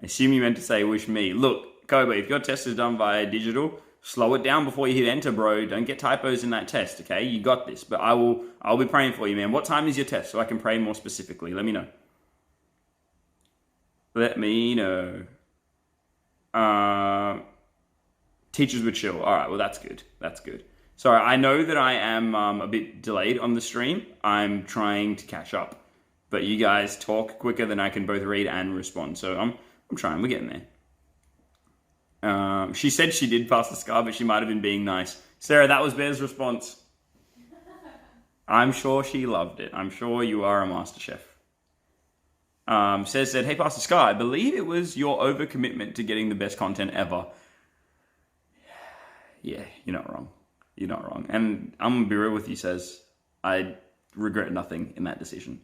assume you meant to say wish me. Look, Koba, if your test is done via digital, slow it down before you hit enter, bro. Don't get typos in that test, okay? You got this. But I'll be praying for you, man. What time is your test so I can pray more specifically? Let me know. Teachers were chill. All right, well, that's good. Sorry, I know that I am a bit delayed on the stream. I'm trying to catch up. But you guys talk quicker than I can both read and respond. So I'm trying. We're getting there. She said she did pass the SKAR, but she might have been being nice. Sarah, that was Bear's response. I'm sure she loved it. I'm sure you are a master chef. Said, hey, PastorSKAR, I believe it was your overcommitment to getting the best content ever. Yeah, you're not wrong. And I'm going to be real with you, Says. I regret nothing in that decision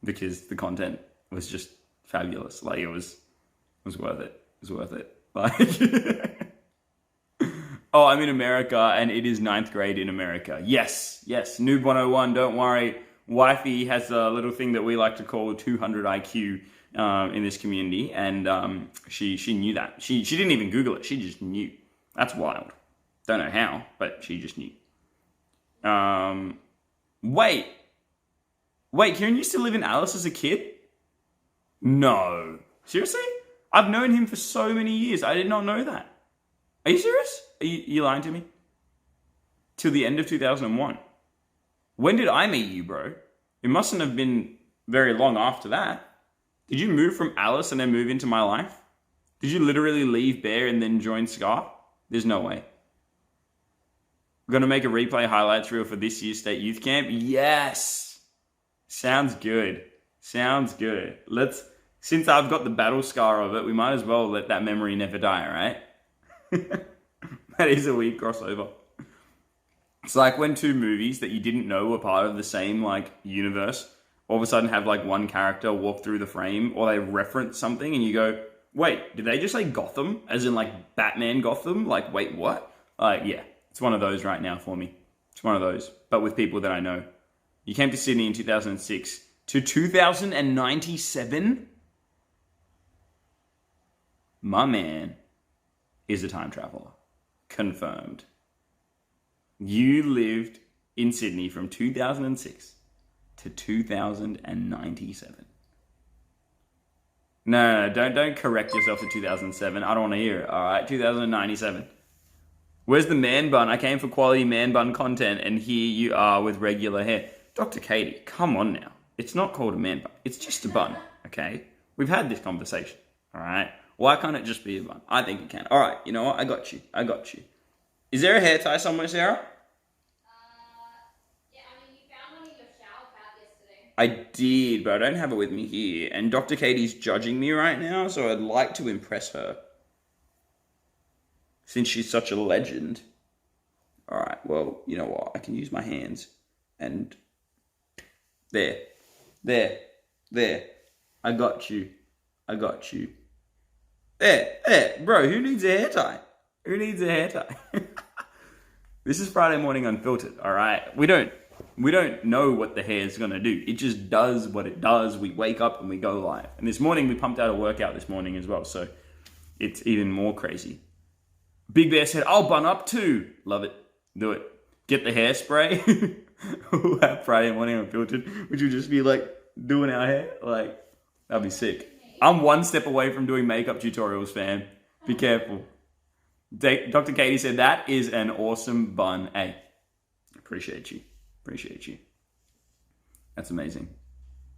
because the content was just fabulous. Like, it was worth it. Like, oh, I'm in America and it is 9th grade in America. Yes. Noob 101, don't worry. Wifey has a little thing that we like to call 200 IQ in this community, and she knew that. She didn't even Google it. She just knew. That's wild. Don't know how, but she just knew. Wait, Kieran used to live in Alice as a kid? No. Seriously? I've known him for so many years. I did not know that. Are you serious? Are you lying to me? Till the end of 2001. When did I meet you, bro? It mustn't have been very long after that. Did you move from Alice and then move into my life? Did you literally leave Bear and then join SKAR? There's no way. We're going to make a replay highlights reel for this year's state youth camp. Yes. Sounds good. Since I've got the battle scar of it, we might as well let that memory never die, right? That is a weird crossover. It's like when two movies that you didn't know were part of the same, like, universe all of a sudden have, like, one character walk through the frame, or they reference something and you go, wait, did they just say Gotham? As in, like, Batman Gotham? Like, wait, what? Yeah, it's one of those right now for me. It's one of those, but with people that I know. You came to Sydney in 2006 to 2097? My man is a time traveler. Confirmed. You lived in Sydney from 2006 to 2097. No, don't correct yourself to 2007. I don't want to hear it. All right, 2097. Where's the man bun? I came for quality man bun content, and here you are with regular hair. Dr. Katie, come on now. It's not called a man bun. It's just a bun, okay? We've had this conversation, all right? Why can't it just be a bun? I think it can. All right, you know what? I got you. Is there a hair tie somewhere, Sarah? Yeah, I mean, you found one in your shower cap yesterday. I did, but I don't have it with me here. And Dr. Katie's judging me right now, so I'd like to impress her. Since she's such a legend. All right, well, you know what? I can use my hands. And there. I got you. There, bro, who needs a hair tie? This is Friday Morning Unfiltered, all right? We don't know what the hair is going to do. It just does what it does. We wake up and we go live. And this morning, we pumped out a workout this morning as well, so it's even more crazy. Big Bear said, I'll bun up too. Love it. Do it. Get the hairspray. We'll have Friday Morning Unfiltered, which would just be like doing our hair. Like, that'd be sick. I'm one step away from doing makeup tutorials, fam. Be careful. Dr. Katie said, that is an awesome bun. Hey, appreciate you. That's amazing.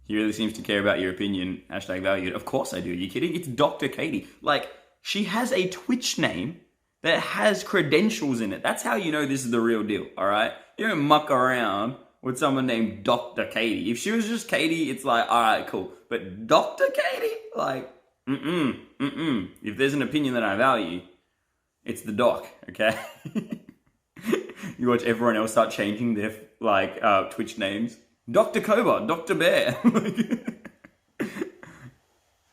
He really seems to care about your opinion. #valued. Of course I do. Are you kidding? It's Dr. Katie. Like, she has a Twitch name that has credentials in it. That's how you know this is the real deal, all right? You don't muck around with someone named Dr. Katie. If she was just Katie, it's like, all right, cool. But Dr. Katie? Like, If there's an opinion that I value, it's the doc, okay? You watch everyone else start changing their, Twitch names. Dr. Cobra, Dr. Bear.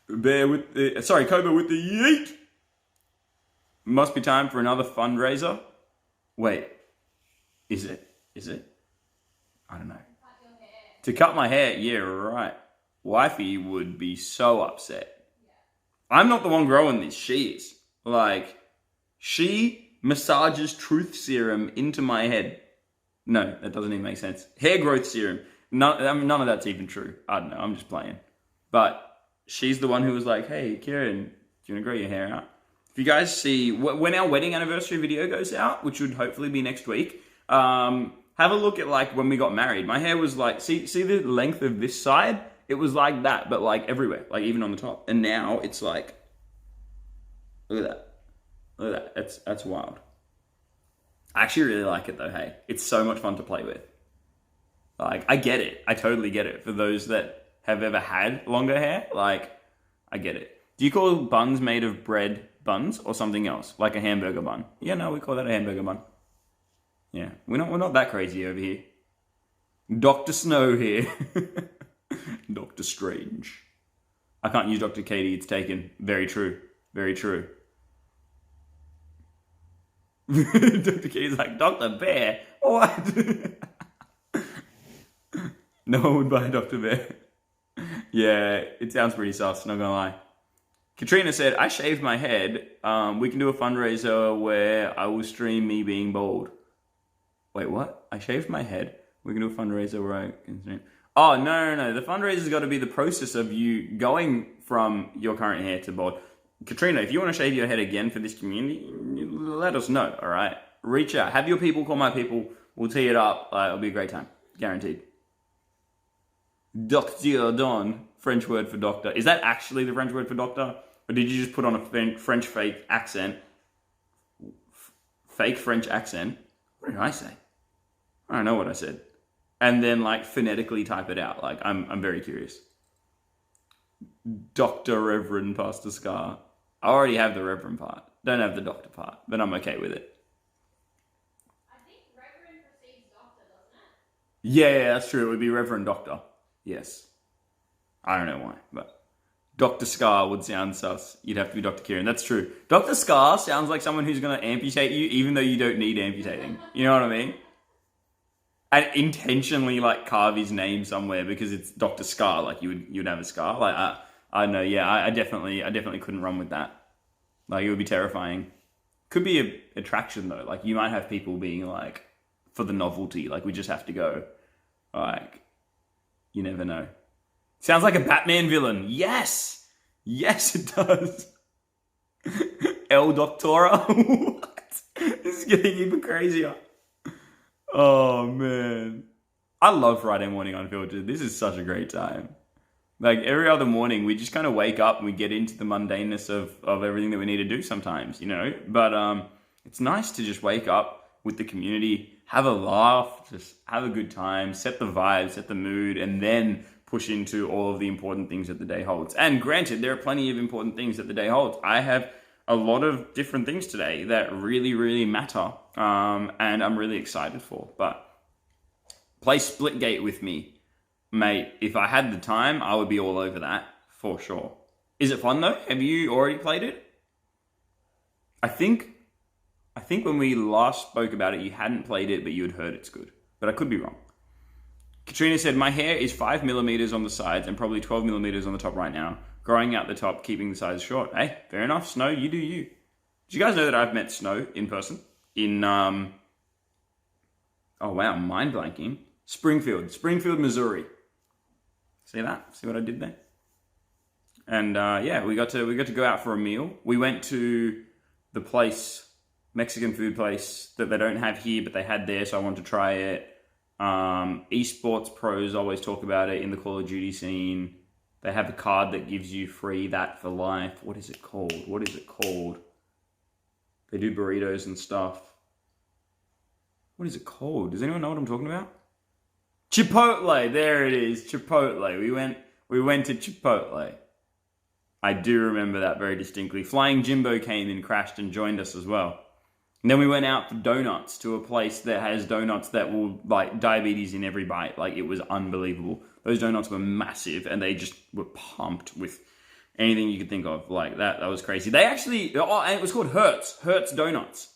Cobra with the yeet. Must be time for another fundraiser. Wait, is it? I don't know. To cut my hair, yeah, right. Wifey would be so upset. Yeah. I'm not the one growing this, she is. She massages truth serum into my head. No, that doesn't even make sense. Hair growth serum. None of that's even true. I don't know, I'm just playing. But she's the one who was like, hey, Kieran, do you want to grow your hair out? If you guys see, when our wedding anniversary video goes out, which would hopefully be next week, have a look at when we got married. My hair was see the length of this side? It was like that, but everywhere, even on the top. And now it's look at that. That's wild. I actually really like it though, hey. It's so much fun to play with. I get it. I totally get it. For those that have ever had longer hair, I get it. Do you call buns made of bread buns or something else? Like a hamburger bun? Yeah, no, we call that a hamburger bun. Yeah, we're not that crazy over here. Dr. Snow here. Dr. Strange. I can't use Dr. Katie, it's taken. Very true. Dr. Katie's like, Dr. Bear? What? No one would buy Dr. Bear. Yeah, it sounds pretty sus, not gonna lie. Katrina said, I shaved my head. We can do a fundraiser where I will stream me being bald. Wait, what? I shaved my head? We can do a fundraiser where I can stream... Oh, no. The fundraiser's got to be the process of you going from your current hair to bald. Katrina, if you want to shave your head again for this community, let us know, all right? Reach out. Have your people call my people. We'll tee it up. It'll be a great time. Guaranteed. Docteur Don, French word for doctor. Is that actually the French word for doctor? Or did you just put on a French fake accent? Fake French accent? What did I say? I don't know what I said. And then phonetically type it out. I'm very curious. Dr. Reverend PastorSKAR. I already have the Reverend part. Don't have the doctor part, but I'm okay with it. I think Reverend precedes doctor, doesn't it? Yeah, that's true. It would be Reverend Doctor. Yes. I don't know why, but Dr. SKAR would sound sus. You'd have to be Dr. Kieran. That's true. Dr. SKAR sounds like someone who's going to amputate you, even though you don't need amputating. You know what I mean? And intentionally carve his name somewhere because it's Dr. SKAR. You'd have a scar. I know. Yeah, I definitely couldn't run with that. It would be terrifying. Could be a attraction though. You might have people being for the novelty. We just have to go. You never know. Sounds like a Batman villain. Yes, it does. El Doctora. What? This is getting even crazier. Oh, man. I love Friday morning unfiltered. This is such a great time. Like every other morning, we just kind of wake up and we get into the mundaneness of everything that we need to do sometimes, you know? But it's nice to just wake up with the community, have a laugh, just have a good time, set the vibe, set the mood, and then push into all of the important things that the day holds. And granted, there are plenty of important things that the day holds. I have a lot of different things today that really, really matter, and I'm really excited for. But play Splitgate with me, mate. If I had the time, I would be all over that for sure. Is it fun though? Have you already played it? I think when we last spoke about it, you hadn't played it, but you had heard it's good. But I could be wrong. Katrina said, my hair is 5 millimeters on the sides and probably 12 millimeters on the top right now. Growing out the top, keeping the sides short. Hey, fair enough. Snow, you do you. Did you guys know that I've met Snow in person? In, oh wow, mind blanking. Springfield, Missouri. See that? See what I did there? And yeah, we got to go out for a meal. We went to the place, Mexican food place that they don't have here, but they had there, so I wanted to try it. Esports pros always talk about it in the Call of Duty scene. They have a card that gives you free that for life. What is it called? They do burritos and stuff. What is it called? Does anyone know what I'm talking about? Chipotle. There it is. Chipotle. We went to Chipotle. I do remember that very distinctly. Flying Jimbo came and crashed and joined us as well. And then we went out for donuts to a place that has donuts that will, like, diabetes in every bite. Like, it was unbelievable. Those donuts were massive and they just were pumped with anything you could think of. Like, that was crazy. They actually, and it was called Hertz Donuts.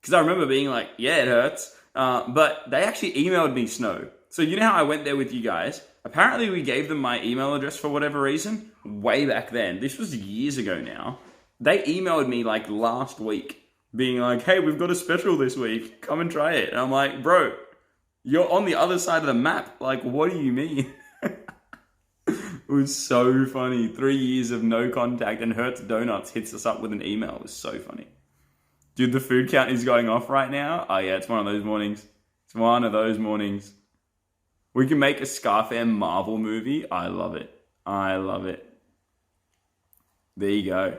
Because I remember being like, yeah, it hurts. But they actually emailed me, Snow. So you know how I went there with you guys? Apparently we gave them my email address for whatever reason. Way back then. This was years ago now. They emailed me like last week. Being like, hey, we've got a special this week. Come and try it. And I'm like, bro, you're on the other side of the map. Like, what do you mean? It was so funny. 3 years of no contact and Hertz Donuts hits us up with an email. It was so funny. Dude, the food count is going off right now. Oh yeah, it's one of those mornings. We can make a SKAR fan Marvel movie. I love it. There you go.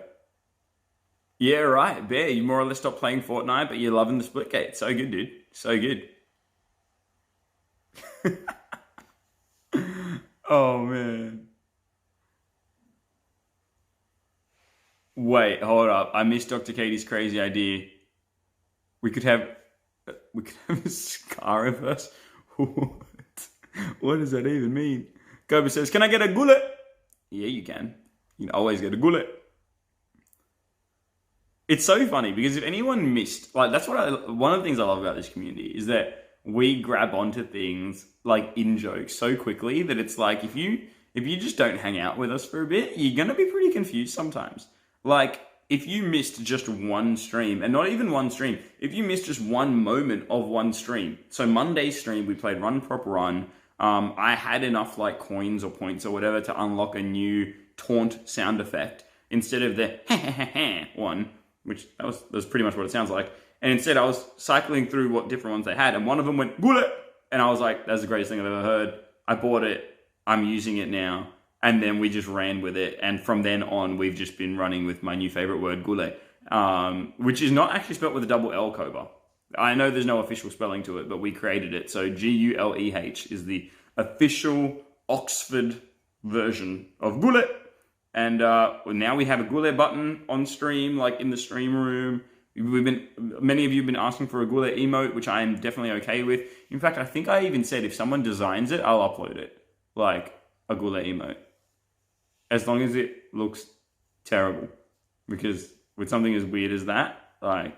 Yeah, right, Bear. You more or less stopped playing Fortnite, but you're loving the Splitgate. So good, dude. So good. Oh, man. Wait, hold up. I missed Dr. Katie's crazy idea. We could have a SKAR-verse. What does that even mean? Kobe says, can I get a gullet? Yeah, you can. You can always get a gullet. It's so funny because if anyone missed, like, that's one of the things I love about this community is that we grab onto things like in jokes so quickly that it's like if you just don't hang out with us for a bit, you're gonna be pretty confused sometimes. Like if you missed just one stream, and not even one stream, if you missed just one moment of one stream. So Monday's stream we played Run Prop Run. I had enough like coins or points or whatever to unlock a new taunt sound effect instead of the one. Which that was pretty much what it sounds like. And instead I was cycling through what different ones they had, and one of them went, gullet! And I was like, that's the greatest thing I've ever heard. I bought it, I'm using it now. And then we just ran with it. And from then on, we've just been running with my new favorite word, gullet. Which is not actually spelled with a double L, Cobra. I know there's no official spelling to it, but we created it. So Guleh is the official Oxford version of gullet. And now we have a gullet button on stream, like in the stream room. Many of you have been asking for a gullet emote, which I am definitely okay with. In fact, I think I even said if someone designs it, I'll upload it. Like a gullet emote. As long as it looks terrible. Because with something as weird as that, like,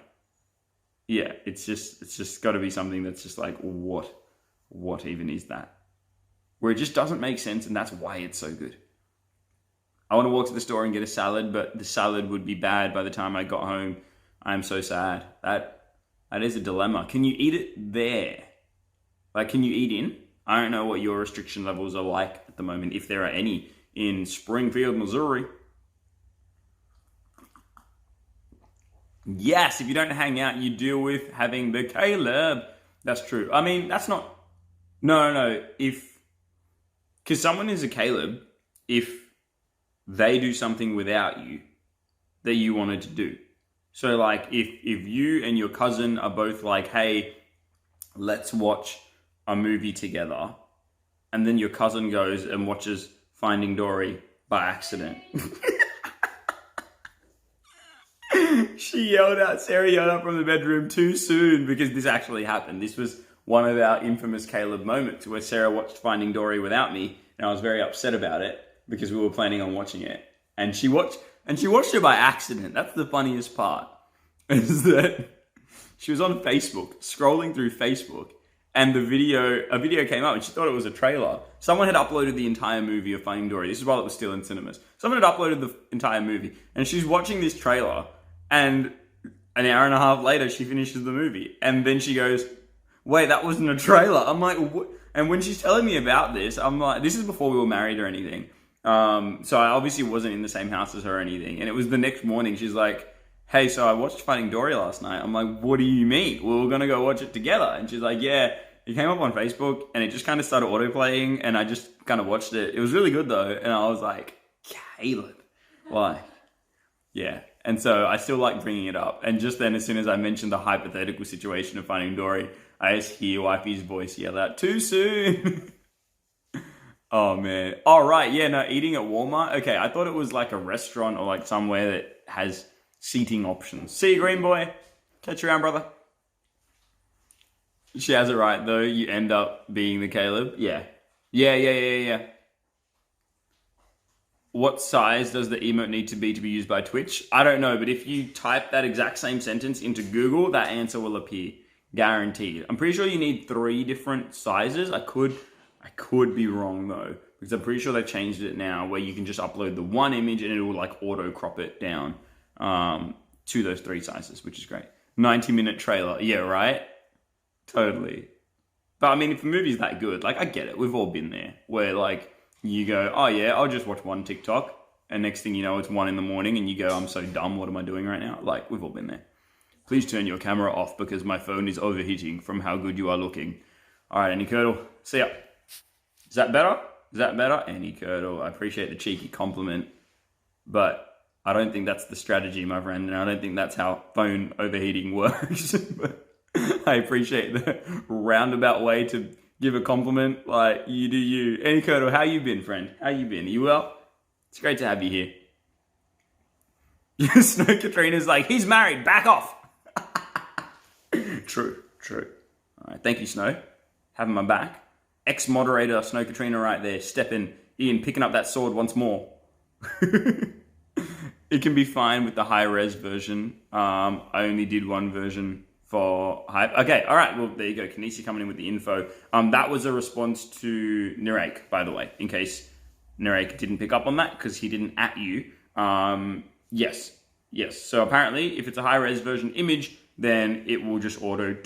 yeah, it's just got to be something that's just like, what even is that? Where it just doesn't make sense, and that's why it's so good. I want to walk to the store and get a salad, but the salad would be bad by the time I got home. I'm so sad. That is a dilemma. Can you eat it there? Like, can you eat in? I don't know what your restriction levels are like at the moment, if there are any, in Springfield, Missouri. Yes, if you don't hang out, you deal with having the Caleb. That's true. I mean, that's not. No. Because someone is a Caleb if they do something without you that you wanted to do. So, like, if you and your cousin are both like, hey, let's watch a movie together, and then your cousin goes and watches Finding Dory by accident. Sarah yelled out from the bedroom too soon, because this actually happened. This was one of our infamous Caleb moments where Sarah watched Finding Dory without me, and I was very upset about it because we were planning on watching it. And she watched it by accident. That's the funniest part, is that she was on Facebook, scrolling through Facebook, and a video came up, and she thought it was a trailer. Someone had uploaded the entire movie of Finding Dory. This is while it was still in cinemas. Someone had uploaded the entire movie, and she's watching this trailer, and an hour and a half later, she finishes the movie. And then she goes, wait, that wasn't a trailer. I'm like, what? And when she's telling me about this, I'm like, this is before we were married or anything. So I obviously wasn't in the same house as her or anything. And it was the next morning. She's like, hey, so I watched Finding Dory last night. I'm like, what do you mean? We were going to go watch it together. And she's like, yeah, it came up on Facebook and it just kind of started auto-playing and I just kind of watched it. It was really good though. And I was like, Caleb, why? Yeah. And so I still like bringing it up. And just then, as soon as I mentioned the hypothetical situation of Finding Dory, I just hear Wifey's voice yell out, too soon. Oh, man. All right. Yeah, no, eating at Walmart. Okay, I thought it was like a restaurant or like somewhere that has seating options. See you, Green Boy. Catch you around, brother. She has it right, though. You end up being the Caleb. Yeah. Yeah. What size does the emote need to be used by Twitch? I don't know, but if you type that exact same sentence into Google, that answer will appear. Guaranteed. I'm pretty sure you need 3 different sizes. I could be wrong though, because I'm pretty sure they've changed it now where you can just upload the one image and it will like auto crop it down to those 3 sizes, which is great. 90-minute trailer. Yeah, right? Totally. But I mean, if the movie's that good, like I get it. We've all been there where like you go, oh yeah, I'll just watch one TikTok. And next thing you know, it's 1 a.m. and you go, I'm so dumb. What am I doing right now? Like we've all been there. Please turn your camera off because my phone is overheating from how good you are looking. All right, Annie Curdle. See ya. Is that better? Annie Curdle. I appreciate the cheeky compliment, but I don't think that's the strategy, my friend. And I don't think that's how phone overheating works. But I appreciate the roundabout way to give a compliment. Like, you do you. Annie Curdle, how you been, friend? How you been? Are you well? It's great to have you here. Snow Katrina's like, he's married, back off. True. All right, thank you, Snow. Having my back. Ex-moderator Snow Katrina right there, stepping in, picking up that sword once more. It can be fine with the high-res version. I only did one version for hype. Okay, all right, well, there you go. Kanisi coming in with the info. That was a response to Nirek, by the way, in case Nirek didn't pick up on that, because he didn't at you. Yes. So apparently, if it's a high-res version image, then it will just auto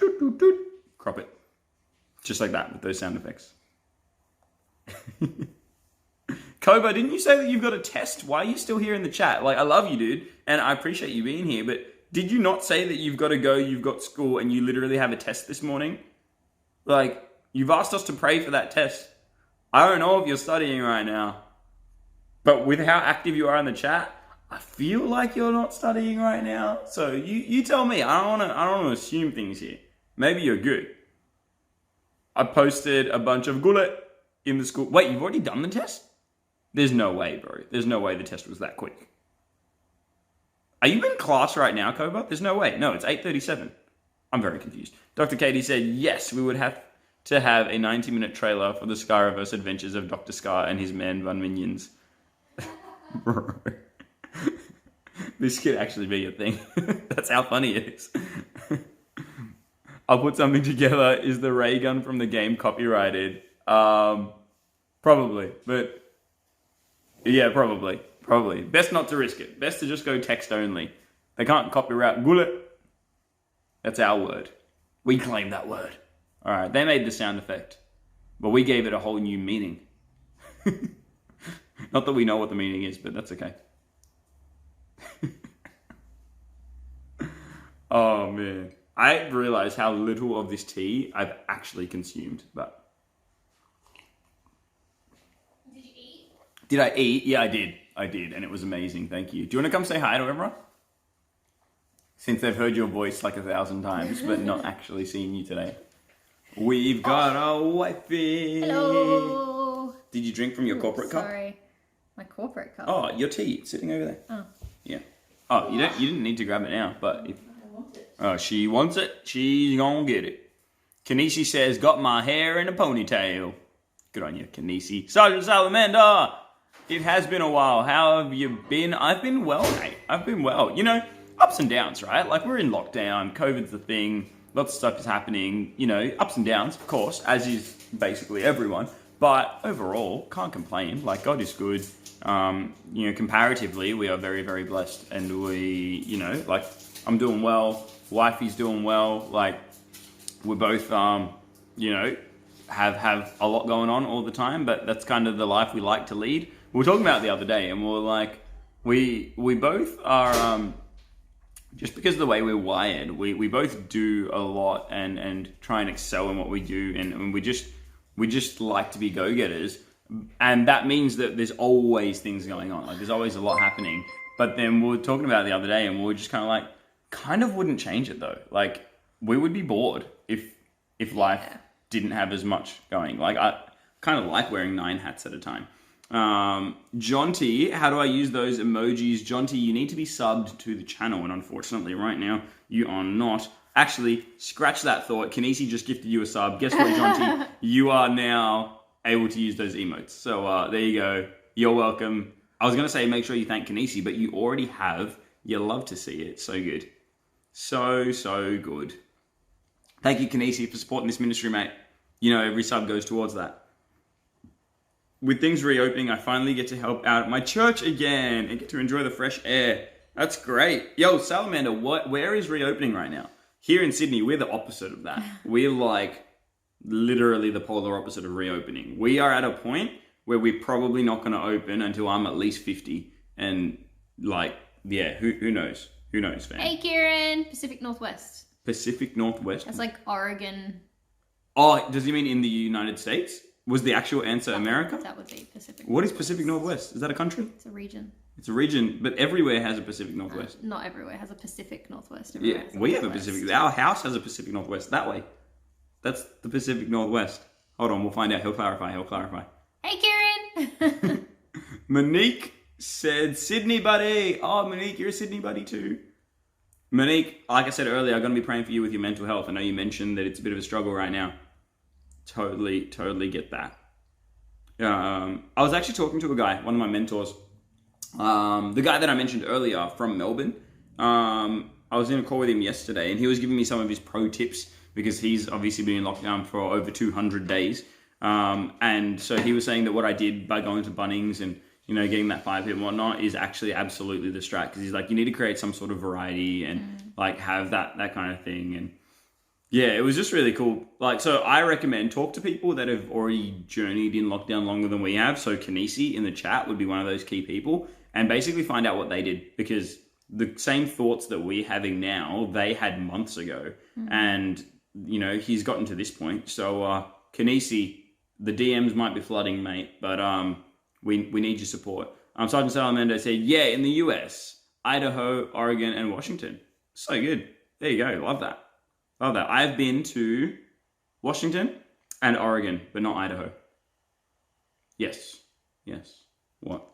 crop it. Just like that with those sound effects. Koba, didn't you say that you've got a test? Why are you still here in the chat? Like, I love you, dude, and I appreciate you being here, but did you not say that you've got to go, you've got school, and you literally have a test this morning? Like, you've asked us to pray for that test. I don't know if you're studying right now, but with how active you are in the chat, I feel like you're not studying right now. So you tell me. I don't want to assume things here. Maybe you're good. I posted a bunch of gullet in the school. Wait, you've already done the test? There's no way, bro. There's no way the test was that quick. Are you in class right now, Koba? There's no way. No, it's 8:37. I'm very confused. Dr. Katie said, yes, we would have to have a 90-minute trailer for the SKAR-verse adventures of Dr. SKAR and his man Van Minions. Bro. This could actually be a thing. That's how funny it is. I'll put something together. Is the ray gun from the game copyrighted? Probably, but yeah, probably. Best not to risk it. Best to just go text only. They can't copyright gullet. That's our word. We claim that word. All right, they made the sound effect, but we gave it a whole new meaning. Not that we know what the meaning is, but that's okay. Oh man, I realize how little of this tea I've actually consumed. But Did you eat? did I eat? Yeah, I did, and it was amazing. Thank you. Do you want to come say hi to everyone? Since they've heard your voice like 1,000 times, but not actually seen you today. We've got a wifey. Hello. Did you drink from your corporate cup? Sorry, my corporate cup. Oh, your tea, it's sitting over there. Oh. Yeah. Oh, you didn't need to grab it now, but if I want it. oh, she wants it, she's gonna get it. Kanisi says, got my hair in a ponytail. Good on you, Kanisi. Sergeant Salamander, it has been a while. How have you been? I've been well, mate. I've been well. You know, ups and downs, right? Like, we're in lockdown, COVID's the thing, lots of stuff is happening, you know, ups and downs, of course, as is basically everyone. But overall, can't complain. Like, God is good. You know, comparatively, we are very, very blessed. And we, you know, like, I'm doing well. Wifey's doing well. Like, we're both, you know, have a lot going on all the time. But that's kind of the life we like to lead. We were talking about it the other day, and we were like, we both are, just because of the way we're wired, we both do a lot and try and excel in what we do. And we just like to be go-getters. And that means that there's always things going on. Like, there's always a lot happening. But then we were talking about it the other day, and we were just kind of like, kind of wouldn't change it though. Like, we would be bored if life didn't have as much going. Like, I kind of like wearing 9 hats at a time. Jonty, how do I use those emojis? Jonty, you need to be subbed to the channel, and unfortunately right now you are not. Actually, scratch that thought. Kanisi just gifted you a sub. Guess what, Jonty? You are now able to use those emotes. So there you go. You're welcome. I was going to say make sure you thank Kanisi, but you already have. You love to see it. So good. So good. Thank you, Kanisi, for supporting this ministry, mate. You know, every sub goes towards that. With things reopening, I finally get to help out at my church again and get to enjoy the fresh air. That's great. Yo, Salamander, where is reopening right now? Here in Sydney, we're the opposite of that. We're like literally the polar opposite of reopening. We are at a point where we're probably not going to open until I'm at least 50. And like, yeah, who knows? Who knows, fam? Hey, Kieran. Pacific Northwest. Pacific Northwest? That's like Oregon. Oh, does he mean in the United States? Was the actual answer America? That would be Pacific. What is Pacific Northwest? Is that a country? It's a region. It's a region, but everywhere has a Pacific Northwest. Not everywhere has a Pacific Northwest. Yeah, we have a Pacific. Our house has a Pacific Northwest that way. That's the Pacific Northwest. Hold on, we'll find out. He'll clarify. Hey, Kieran. Monique said, Sydney buddy. Oh, Monique, you're a Sydney buddy too. Monique, like I said earlier, I'm going to be praying for you with your mental health. I know you mentioned that it's a bit of a struggle right now. Totally get that. I was actually talking to a guy, one of my mentors. The guy that I mentioned earlier from Melbourne. I was in a call with him yesterday, and he was giving me some of his pro tips because he's obviously been in lockdown for over 200 days. And so he was saying that what I did by going to Bunnings and, you know, getting that 5 hit and whatnot is actually absolutely the strat, because he's like, you need to create some sort of variety and like have that kind of thing. And yeah, it was just really cool. Like, so I recommend talk to people that have already journeyed in lockdown longer than we have. So Kanisi in the chat would be one of those key people, and basically find out what they did, because the same thoughts that we're having now, they had months ago. And, you know, he's gotten to this point. So Kanisi, the DMs might be flooding, mate, but we need your support. Sergeant Salamander said, yeah, in the US, Idaho, Oregon, and Washington. So good. There you go. Love that. I've been to Washington and Oregon, but not Idaho. Yes. What?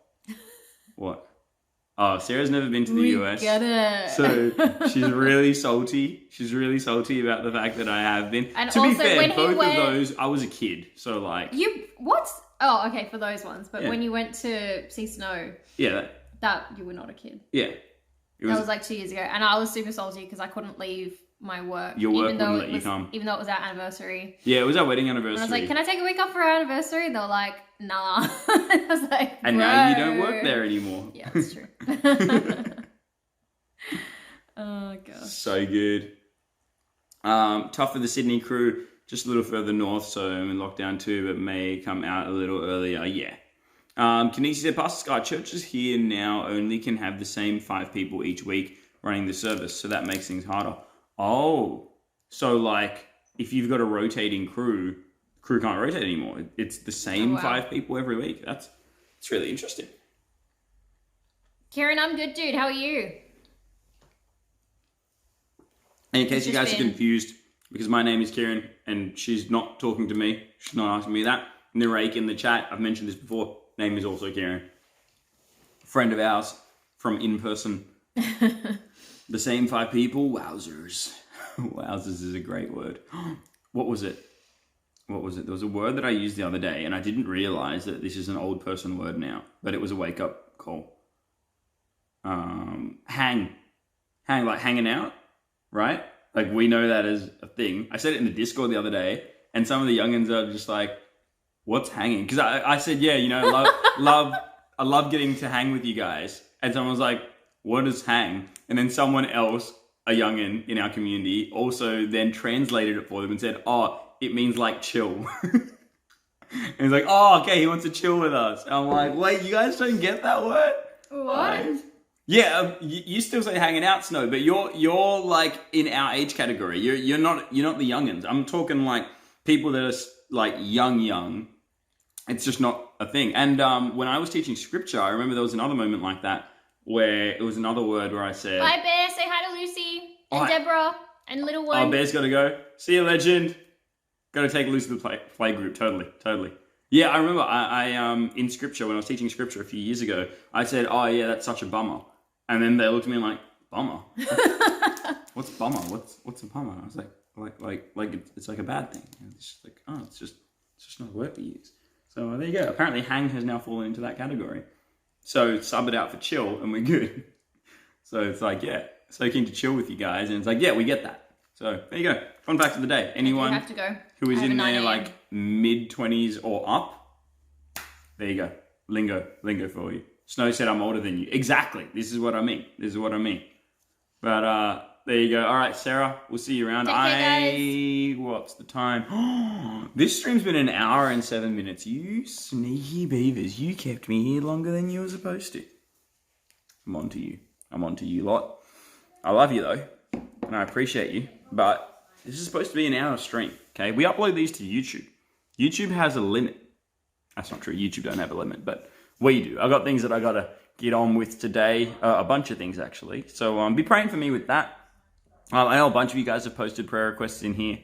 Oh, Sarah's never been to the US. Get it. So she's really salty. She's really salty about the fact that I have been. And to be also, fair, when he both of went- those, I was a kid. So like... What? Oh, okay, for those ones. But Yeah. when you went to see snow, Yeah. that you were not a kid. Yeah. It That was like 2 years ago. And I was super salty because I couldn't leave my work. Your work even though wouldn't it let you come. Even though it was our anniversary. Yeah, it was our wedding anniversary. And I was like, can I take a week off for our anniversary? They were like, nah. I was like, And now you don't work there anymore. Yeah, that's true. Oh, gosh. So good. Tough for the Sydney crew. Just a little further north, so I'm in lockdown too, but may come out a little earlier. Yeah. Kanisi said, PastorSKAR, churches here now only can have the same 5 people each week running the service, so that makes things harder. Oh, so like if you've got a rotating crew can't rotate anymore. It's the same 5 people every week. It's really interesting. Kieran, I'm good, dude. How are you? And in case you guys are confused, because my name is Kieran and she's not talking to me, she's not asking me that. Narake in the chat, I've mentioned this before, name is also Kieran. Friend of ours from in person. The same 5 people, wowzers. Wowzers is a great word. What was it? There was a word that I used the other day and I didn't realize that this is an old person word now, but it was a wake up call. Hang, like hanging out, right? Like we know that as a thing. I said it in the Discord the other day and some of the youngins are just like, what's hanging? Because I said, yeah, you know, I love getting to hang with you guys. And someone was like, what is hang? And then someone else, a youngin in our community, also then translated it for them and said, oh, it means like chill. And he's like, oh, okay, he wants to chill with us. And I'm like, wait, you guys don't get that word? What? Yeah, you still say hanging out, Snow, but you're like in our age category. You're not the youngins. I'm talking like people that are like young. It's just not a thing. And when I was teaching scripture, I remember there was another moment like that where it was another word where I said, bye, Bear. Say hi to Lucy and Deborah and little one. Oh, Bear's got to go. See you, legend. Got to take Lucy to the play group. Totally. Yeah, I remember I in scripture, when I was teaching scripture a few years ago, I said, oh yeah, that's such a bummer. And then they looked at me like, bummer? What's bummer? What's a bummer? I was like it's like a bad thing. And it's just like, oh, it's just not a word we use. So there you go. Apparently hang has now fallen into that category. So sub it out for chill and we're good. So it's like, yeah, so keen to chill with you guys. And it's like, yeah, we get that. So there you go. Fun fact of the day. Anyone have to go. Who is in their like mid-20s or up, there you go. Lingo for you. Snow said I'm older than you. Exactly. This is what I mean. But there you go. All right, Sarah, we'll see you around. Take care, guys. What's the time? This stream's been an hour and 7 minutes. You sneaky beavers. You kept me here longer than you were supposed to. I'm on to you lot. I love you though, and I appreciate you. But this is supposed to be an hour stream. Okay, we upload these to YouTube. YouTube has a limit. That's not true. YouTube don't have a limit, but we do. I got things that I gotta get on with today. A bunch of things actually. So be praying for me with that. I know a bunch of you guys have posted prayer requests in here.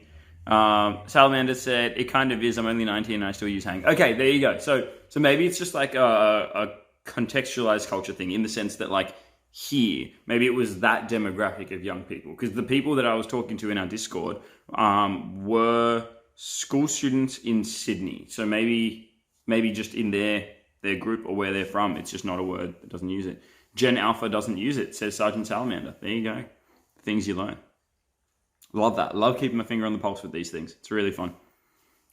Salamander said, it kind of is. I'm only 19 and I still use hang. Okay, there you go. So maybe it's just like a contextualized culture thing in the sense that like here, maybe it was that demographic of young people. Because the people that I was talking to in our Discord were school students in Sydney. So maybe just in their group or where they're from, it's just not a word that doesn't use it. Gen Alpha doesn't use it, says Sergeant Salamander. There you go. Things you learn. Love that. Love keeping my finger on the pulse with these things. It's really fun.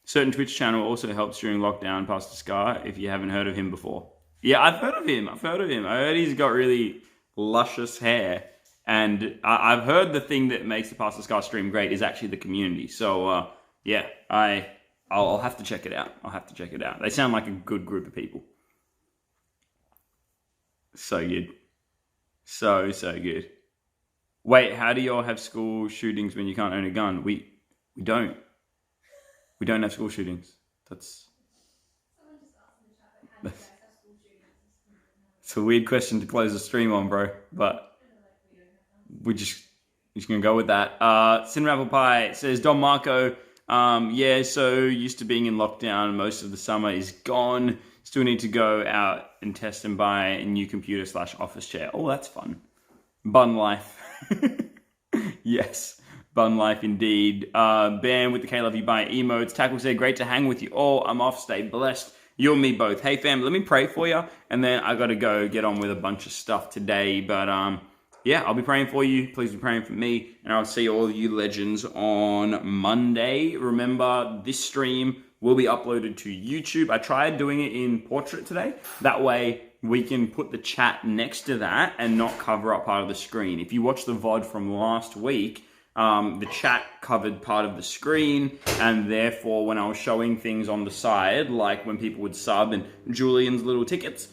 Certain Twitch channel also helps during lockdown, PastorSKAR, if you haven't heard of him before. Yeah, I've heard of him. I heard he's got really luscious hair. And I've heard the thing that makes the PastorSKAR stream great is actually the community. So, yeah, I'll have to check it out. They sound like a good group of people. So good. So good. Wait, how do y'all have school shootings when you can't own a gun? We don't. We don't have school shootings. It's a weird question to close the stream on, bro. But we're just gonna go with that. Cinnamon Apple Pie says, Don Marco, yeah, so used to being in lockdown, most of the summer is gone. Still need to go out and test and buy a new computer / office chair. Oh, that's fun. Bun life. Yes, bun life indeed. Bam with the K Love You Buy emotes. Tackle said, great to hang with you all. I'm off, stay blessed. You and me both. Hey fam, let me pray for you. And then I gotta go get on with a bunch of stuff today. But yeah, I'll be praying for you. Please be praying for me. And I'll see all of you legends on Monday. Remember, this stream will be uploaded to YouTube. I tried doing it in portrait today. That way we can put the chat next to that and not cover up part of the screen. If you watch the VOD from last week, the chat covered part of the screen, and therefore when I was showing things on the side, like when people would sub and Julian's little tickets,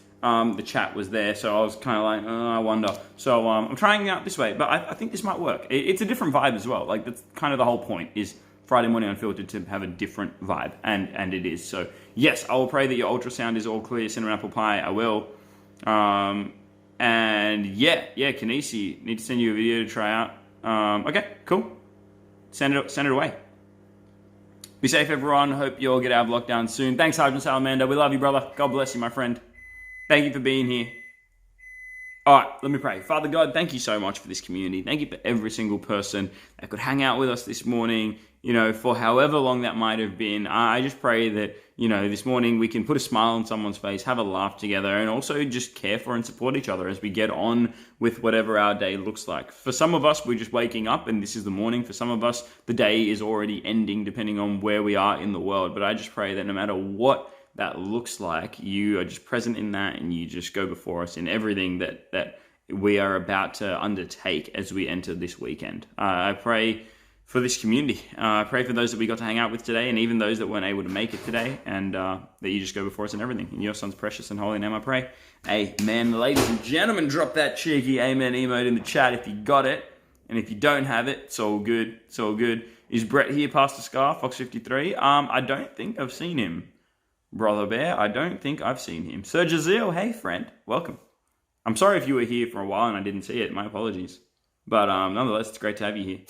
the chat was there, so I was kind of like, oh, I wonder. So I'm trying it out this way, but I think this might work. It's a different vibe as well. Like, that's kind of the whole point, is Friday Morning Unfiltered to have a different vibe, and it is. So yes, I will pray that your ultrasound is all clear, cinnamon apple pie. I will. And yeah, Kanisi, need to send you a video to try out. Okay, cool. Send it away. Be safe, everyone. Hope you all get out of lockdown soon. Thanks, Sergeant Salamander. We love you, brother. God bless you, my friend. Thank you for being here. All right, let me pray. Father God, thank you so much for this community. Thank you for every single person that could hang out with us this morning, for however long that might have been. I just pray that, this morning we can put a smile on someone's face, have a laugh together, and also just care for and support each other as we get on with whatever our day looks like. For some of us, we're just waking up and this is the morning. For some of us, the day is already ending, depending on where we are in the world. But I just pray that no matter what that looks like, you are just present in that, and you just go before us in everything that we are about to undertake as we enter this weekend. I pray for this community. I pray for those that we got to hang out with today, and even those that weren't able to make it today, and that you just go before us in everything. In your son's precious and holy name I pray. Amen. Ladies and gentlemen, drop that cheeky amen emote in the chat if you got it. And if you don't have it, it's all good. It's all good. Is Brett here, PastorSKAR, Fox 53? I don't think I've seen him. Brother Bear, I don't think I've seen him. Sir Jazeel, hey friend, welcome. I'm sorry if you were here for a while and I didn't see it. My apologies. But nonetheless, it's great to have you here.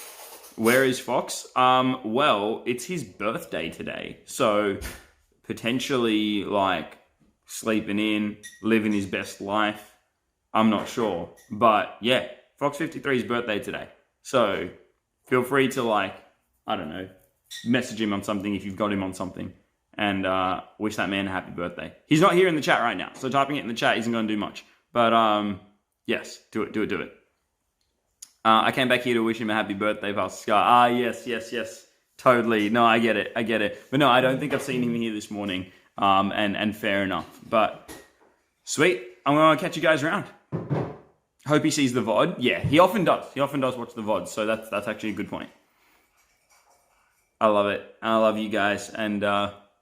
Where is Fox? Well, it's his birthday today. So potentially like sleeping in, living his best life. I'm not sure. But yeah, Fox 53's birthday today. So feel free to message him on something if you've got him on something. And wish that man a happy birthday. He's not here in the chat right now, so typing it in the chat isn't going to do much. But yes, do it. I came back here to wish him a happy birthday, PastorSKAR. Yes. Totally. No, I get it. But no, I don't think I've seen him here this morning. And fair enough. But sweet. I'm going to catch you guys around. Hope he sees the VOD. Yeah, he often does. He often does watch the VOD, so that's actually a good point. I love it. I love you guys. And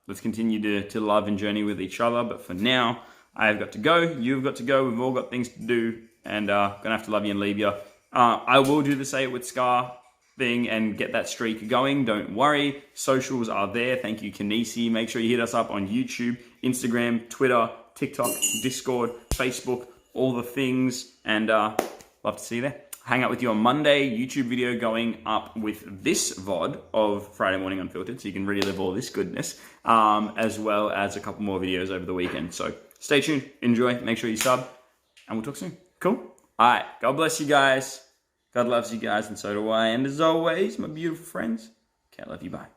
let's continue to love and journey with each other. But for now, I've got to go. You've got to go. We've all got things to do. And going to have to love you and leave you. I will do the Say It With SKAR thing and get that streak going. Don't worry. Socials are there. Thank you, Kanisi. Make sure you hit us up on YouTube, Instagram, Twitter, TikTok, Discord, Facebook, all the things. And love to see you there. Hang out with you on Monday. YouTube video going up with this VOD of Friday Morning Unfiltered, so you can relive all this goodness, as well as a couple more videos over the weekend. So stay tuned, enjoy, make sure you sub, and we'll talk soon. Cool? All right. God bless you guys. God loves you guys, and so do I. And as always, my beautiful friends, can't love you. Bye.